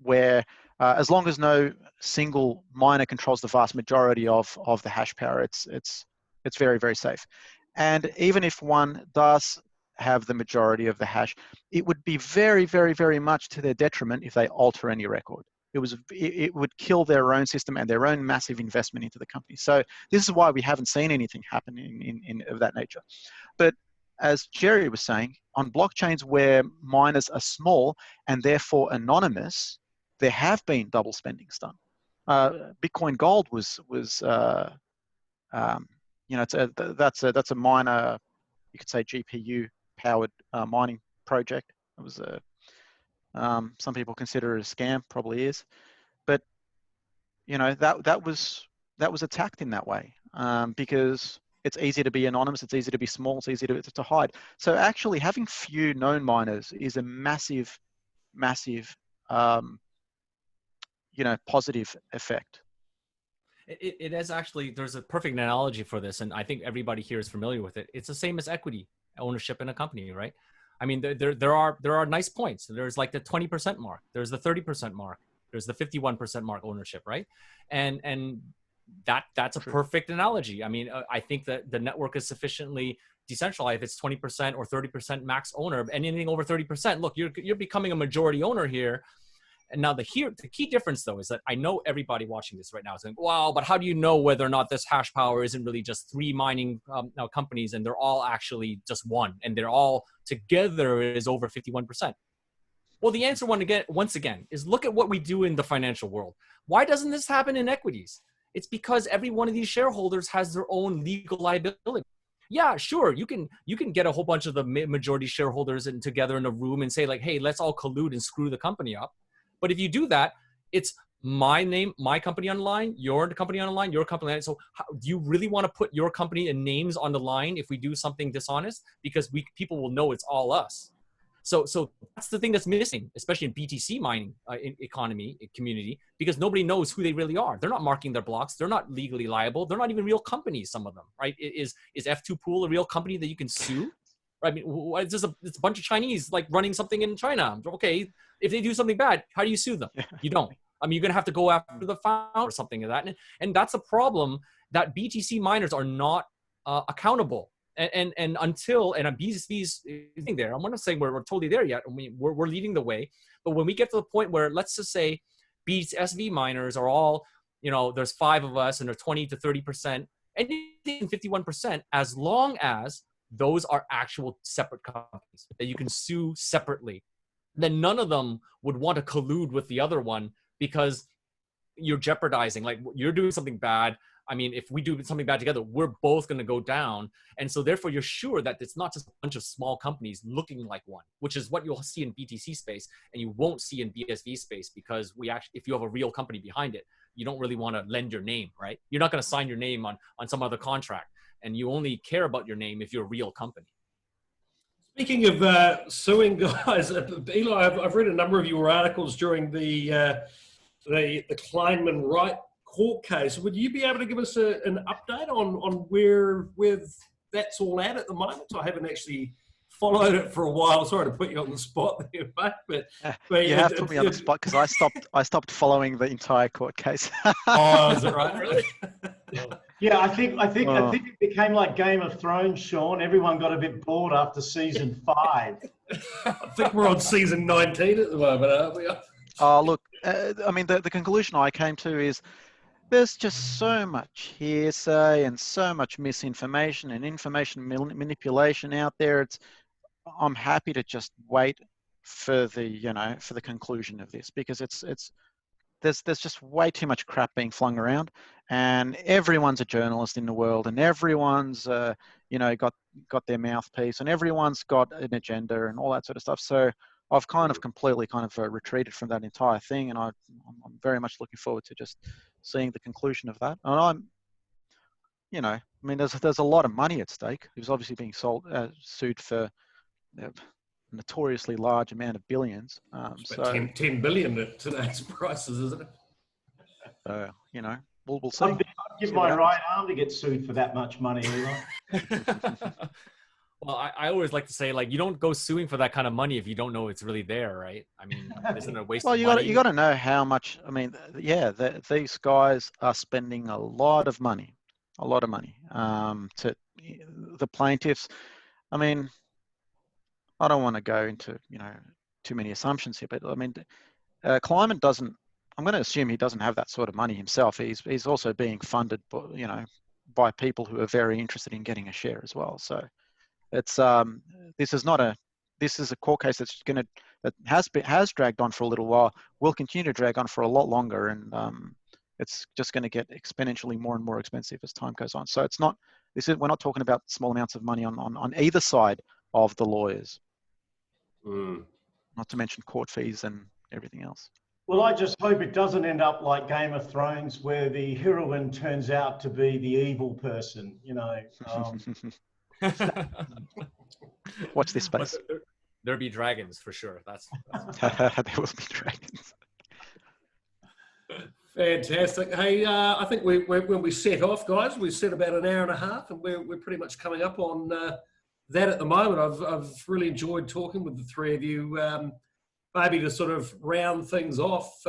where as long as no single miner controls the vast majority of the hash power, it's very, very safe. And even if one does have the majority of the hash, it would be very, very, very much to their detriment if they alter any record. It would kill their own system and their own massive investment into the company. So this is why we haven't seen anything happen of that nature. But as Jerry was saying, on blockchains where miners are small and therefore anonymous, there have been double spendings done. Bitcoin Gold was that's a minor, you could say, GPU powered mining project. It was some people consider it a scam, probably is, but that was attacked in that way because it's easy to be anonymous, it's easy to be small, it's easy to hide. So actually having few known miners is a massive positive effect. It is actually, there's a perfect analogy for this, and I think everybody here is familiar with it. It's the same as equity ownership in a company, right? I mean, there are nice points. There's like the 20% mark. There's the 30% mark. There's the 51% mark ownership, right? And that's a perfect analogy. I mean, I think that the network is sufficiently decentralized. If it's 20% or 30% max owner, anything over 30%, look, you're becoming a majority owner here. And now the key difference, though, is that I know everybody watching this right now is saying, wow, but how do you know whether or not this hash power isn't really just 3 mining companies and they're all actually just one and they're all together is over 51%? Well, the answer once again is look at what we do in the financial world. Why doesn't this happen in equities? It's because every one of these shareholders has their own legal liability. Yeah, sure, you can get a whole bunch of the majority shareholders together in a room and say like, hey, let's all collude and screw the company up. But if you do that, it's my name, my company on the line, your company on the line, your company on the line. So do you really want to put your company and names on the line if we do something dishonest? Because people will know it's all us. So that's the thing that's missing, especially in BTC mining community, because nobody knows who they really are. They're not marking their blocks. They're not legally liable. They're not even real companies, some of them, right? Is F2 Pool a real company that you can sue? I mean, it's just it's a bunch of Chinese like running something in China. Okay, if they do something bad, how do you sue them? You don't. I mean, you're gonna have to go after the founder or something of that, and that's a problem that BTC miners are not accountable. And until a BSV's there, I'm not saying we're totally there yet. I mean, we're leading the way, but when we get to the point where, let's just say, BSV miners are all, there's 5 of us and they're 20 to 30%, anything 51%, as long as those are actual separate companies that you can sue separately, then none of them would want to collude with the other one, because you're jeopardizing, like, you're doing something bad. I mean, if we do something bad together, we're both going to go down. And so therefore you're sure that it's not just a bunch of small companies looking like one, which is what you'll see in BTC space and you won't see in BSV space, because if you have a real company behind it, you don't really want to lend your name, right? You're not going to sign your name on some other contract, and you only care about your name if you're a real company. Speaking of suing, guys, Eli, I've read a number of your articles during the Kleinman Wright court case. Would you be able to give us an update on where that's all at the moment? I haven't actually followed it for a while. Sorry to put you on the spot there, mate. But you have put me on the spot, because I stopped following the entire court case. Oh, is it right? Really? Yeah, I think it became like Game of Thrones, Sean. Everyone got a bit bored after season 5. I think we're on season 19 at the moment, aren't we? Oh, look, I mean, the conclusion I came to is there's just so much hearsay and so much misinformation and information manipulation out there. I'm happy to just wait for the conclusion of this, because there's just way too much crap being flung around, and everyone's a journalist in the world, and everyone's got their mouthpiece, and everyone's got an agenda and all that sort of stuff. So I've completely retreated from that entire thing, and I'm very much looking forward to just seeing the conclusion of that. And there's a lot of money at stake. He was obviously being sued for a notoriously large amount of billions. So 10 billion at today's prices, isn't it? We'll see. I'd give my right arm to get sued for that much money, Eli. Well, I always like to say, like, you don't go suing for that kind of money if you don't know it's really there, right? I mean, isn't it a waste of money? Well, you got to know how much. I mean, yeah, these guys are spending a lot of money to the plaintiffs. I mean, I don't want to go into too many assumptions here, but I mean, Kleinman doesn't. I'm going to assume he doesn't have that sort of money himself. He's also being funded, by people who are very interested in getting a share as well. So it's this is a court case that has dragged on for a little while. Will continue to drag on for a lot longer, and it's just going to get exponentially more and more expensive as time goes on. So we're not talking about small amounts of money on either side of the lawyers. Not to mention court fees and everything else. Well, I just hope it doesn't end up like Game of Thrones, where the heroine turns out to be the evil person. Watch this space. There'll be dragons for sure. That's there will be dragons. Fantastic. Hey, I think when we set off, guys, we set about an hour and a half, and we're pretty much coming up on that at the moment. I've really enjoyed talking with the three of you. Maybe to sort of round things off,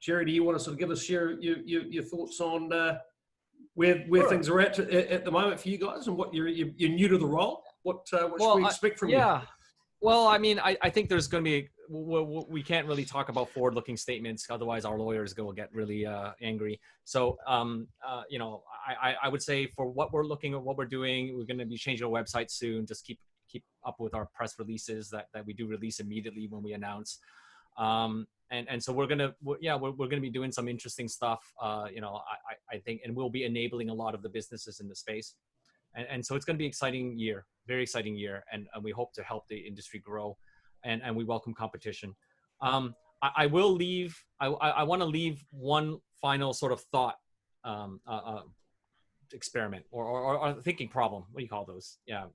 Jerry, do you want to sort of give us your thoughts on where sure. things are at the moment for you guys, and what you're new to the role? What should we expect from you? Yeah. Well, I mean, I think there's going to be, we can't really talk about forward-looking statements, otherwise our lawyers will get really angry. So, I would say for what we're looking at, what we're doing, we're going to be changing our website soon. Just keep up with our press releases that we do release immediately when we announce. And so we're gonna be doing some interesting stuff. I think, and we'll be enabling a lot of the businesses in the space. And so it's going to be exciting year, very exciting year, and we hope to help the industry grow, and we welcome competition. I will leave. I want to leave one final sort of thought experiment or thinking problem. What do you call those? Yeah,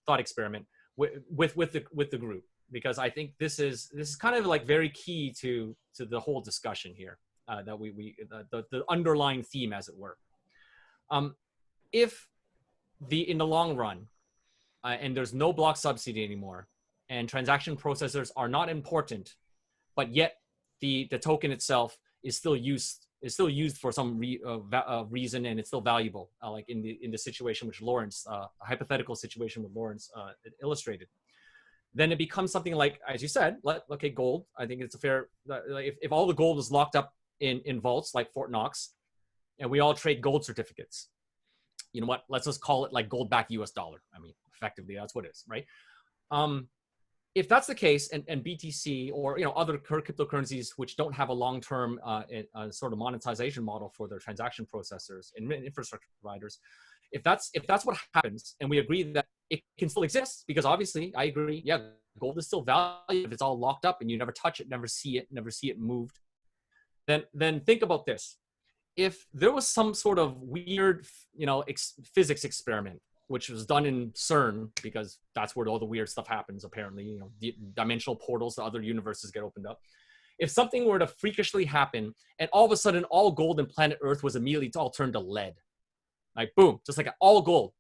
thought experiment with the group, because I think this is kind of like very key to the whole discussion here. That the underlying theme, as it were. If in the long run, and there's no block subsidy anymore, and transaction processors are not important, but yet the token itself is still used for some reason, and it's still valuable, like in the situation which Lawrence, a hypothetical situation with Lawrence illustrated. Then it becomes something like, as you said, okay, gold. I think it's a fair, if all the gold is locked up in vaults like Fort Knox, and we all trade gold certificates, you know what? Let's just call it like gold-backed US dollar. I mean, effectively, that's what it is, right? If that's the case, and BTC or other cryptocurrencies which don't have a long-term sort of monetization model for their transaction processors and infrastructure providers, if that's what happens, and we agree that it can still exist, because obviously I agree, yeah, gold is still valuable if it's all locked up and you never touch it, never see it moved. Then think about this. If there was some sort of weird, physics experiment, which was done in CERN, because that's where all the weird stuff happens, apparently, dimensional portals to other universes get opened up. If something were to freakishly happen, and all of a sudden all gold in planet Earth was immediately all turned to lead, like boom, just like all gold,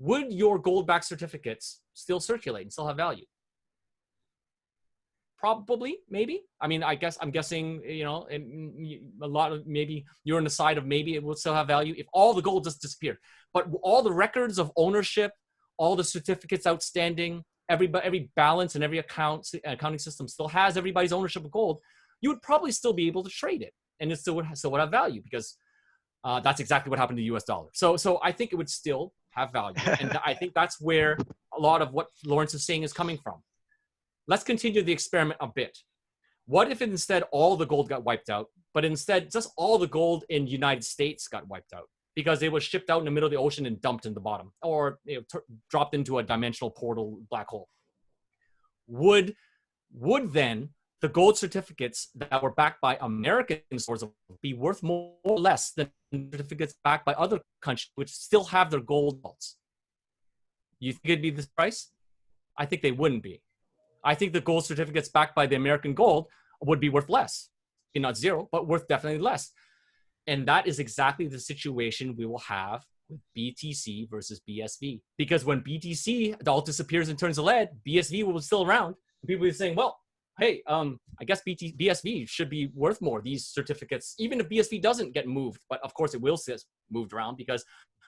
would your gold-backed certificates still circulate and still have value? Probably, maybe. I mean, I'm guessing, a lot of, maybe you're on the side of maybe it will still have value if all the gold just disappeared. But all the records of ownership, all the certificates outstanding, every balance and every accounting system still has everybody's ownership of gold, you would probably still be able to trade it, and it still would have value, because that's exactly what happened to the US dollar. So I think it would still have value. And I think that's where a lot of what Lawrence is saying is coming from. Let's continue the experiment a bit. What if instead all the gold got wiped out, but instead just all the gold in the United States got wiped out because it was shipped out in the middle of the ocean and dumped in the bottom, or dropped into a dimensional portal black hole? Would then the gold certificates that were backed by American stores be worth more or less than certificates backed by other countries which still have their gold vaults? You think it'd be this price? I think they wouldn't be. I think the gold certificates backed by the American gold would be worth less. Not zero, but worth definitely less. And that is exactly the situation we will have with BTC versus BSV. Because when BTC all disappears and turns to lead, BSV will be still around. People will be saying, well, hey, I guess BSV should be worth more, these certificates, even if BSV doesn't get moved. But of course, it will get moved around because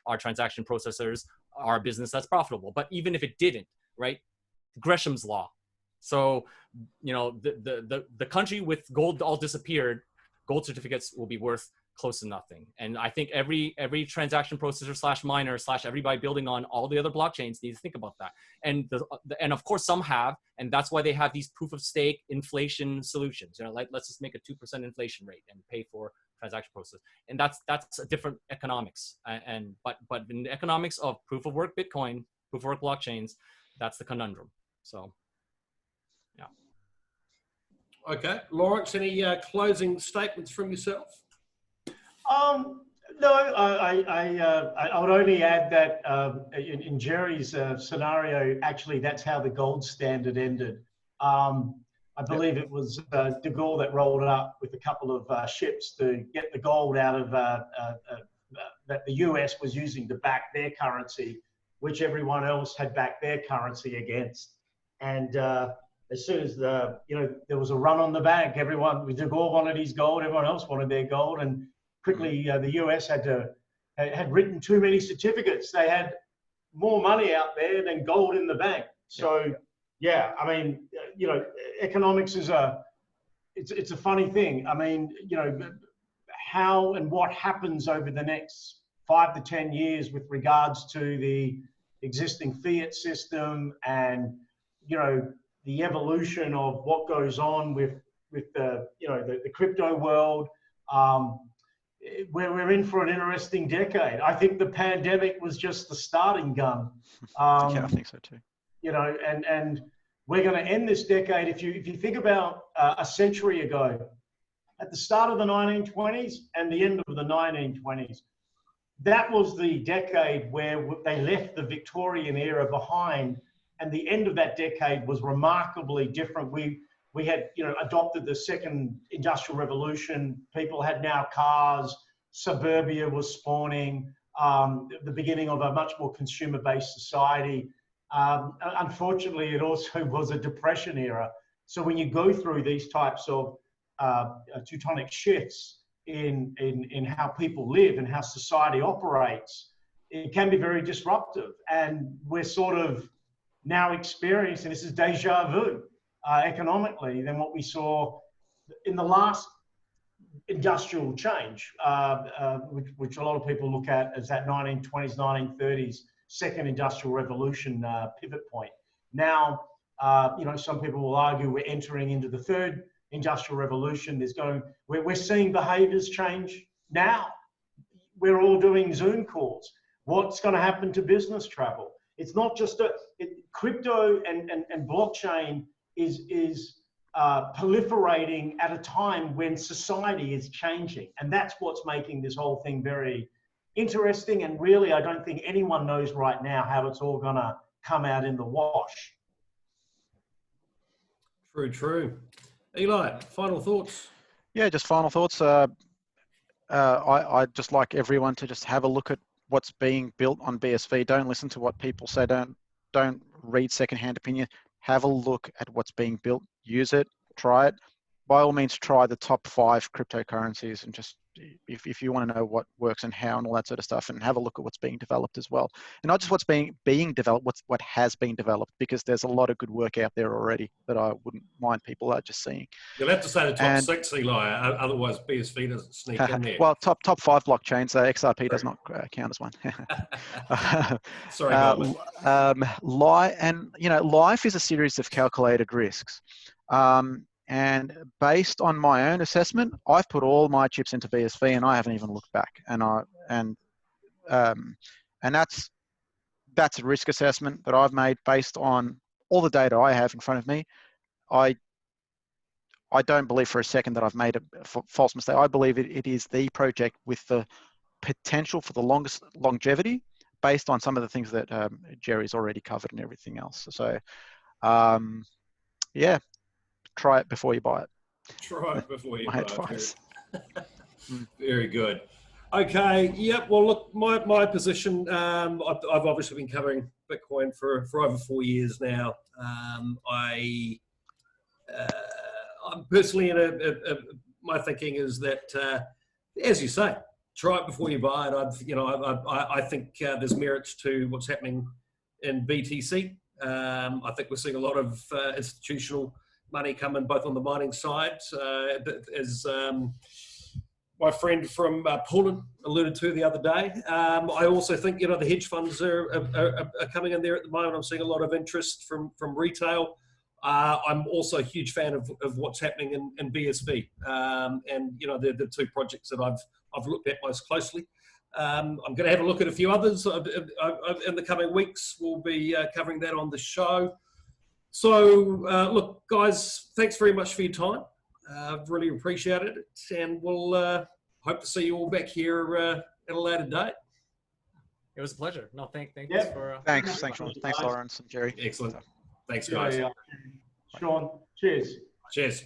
our transaction processors are a business that's profitable. But even if it didn't, right? Gresham's law. So, the country with gold all disappeared, gold certificates will be worth close to nothing. And I think every transaction processor / miner / everybody building on all the other blockchains needs to think about that. And and of course some have, and that's why they have these proof of stake inflation solutions. Like let's just make a 2% inflation rate and pay for transaction process. And that's a different economics. But in the economics of proof of work Bitcoin, proof of work blockchains, that's the conundrum. So. Yeah. Okay, Lawrence, any closing statements from yourself? No, I would only add that in Jerry's scenario, actually, that's how the gold standard ended. I believe it was de Gaulle that rolled it up with a couple of ships to get the gold out of that the US was using to back their currency, which everyone else had backed their currency against. And as soon as there was a run on the bank, everyone, de Gaulle wanted his gold, everyone else wanted their gold, and quickly the US had written too many certificates. They had more money out there than gold in the bank. So yeah, I mean, economics is it's a funny thing. I mean, how and what happens over the next 5 to 10 years with regards to the existing fiat system and the evolution of what goes on with the, you know, the crypto world. We're in for an interesting decade. I think the pandemic was just the starting gun. Yeah, I think so too. You know, and we're going to end this decade. If you think about a century ago, at the start of the 1920s and the end of the 1920s, that was the decade where they left the Victorian era behind, and the end of that decade was remarkably different. We had, you know, adopted the second industrial revolution. People had now cars. Suburbia was spawning. The beginning of a much more consumer-based society. Unfortunately, it also was a depression era. So when you go through these types of tectonic shifts in how people live and how society operates, it can be very disruptive. And we're sort of now experiencing, this is deja vu economically, than what we saw in the last industrial change, which a lot of people look at as that 1920s, 1930s second industrial revolution pivot point. Now, you know, some people will argue we're entering into the third industrial revolution. We're seeing behaviors change now. We're all doing Zoom calls. What's going to happen to business travel? It's not just crypto and blockchain is proliferating at a time when society is changing. And that's what's making this whole thing very interesting. And really, I don't think anyone knows right now how it's all going to come out in the wash. True, true. Eli, final thoughts? Yeah, just final thoughts. I'd just like everyone to just have a look at what's being built on BSV. Don't listen to what people say. Don't read secondhand opinion. Have a look at what's being built. Use it. Try it. By all means, try the top 5 cryptocurrencies, and just if you want to know what works and how and all that sort of stuff, and have a look at what's being developed as well, and not just what's being developed, what has been developed, because there's a lot of good work out there already that I wouldn't mind people are just seeing. You'll have to say the top 6, Eli, otherwise BSV doesn't sneak in there. Well, top 5 blockchains. XRP does not count as one. Sorry, life is a series of calculated risks. And based on my own assessment, I've put all my chips into BSV, and I haven't even looked back. And that's a risk assessment that I've made based on all the data I have in front of me. I don't believe for a second that I've made a false mistake. I believe it is the project with the potential for the longest longevity, based on some of the things that Jerry's already covered and everything else. So, yeah. Try it before you buy it. Try it before you buy it. Advice. Very good. Okay. Yep. Well, look, my position. I've obviously been covering Bitcoin for over 4 years now. I'm personally my thinking is that, as you say, try it before you buy it. I think there's merits to what's happening in BTC. I think we're seeing a lot of institutional money coming both on the mining side, as my friend from Poland alluded to the other day. I also think, you know, the hedge funds are coming in there at the moment. I'm seeing a lot of interest from retail. I'm also a huge fan of what's happening in BSV, and you know, the 2 projects that I've looked at most closely. I'm going to have a look at a few others in the coming weeks. We'll be covering that on the show. So, look, guys, thanks very much for your time. I've really appreciated it, and we'll hope to see you all back here at a later date. It was a pleasure. No, thanks for... Thanks, Sean. Thanks, Lawrence and Jerry. Excellent. Thanks, guys. Sean, cheers. Cheers.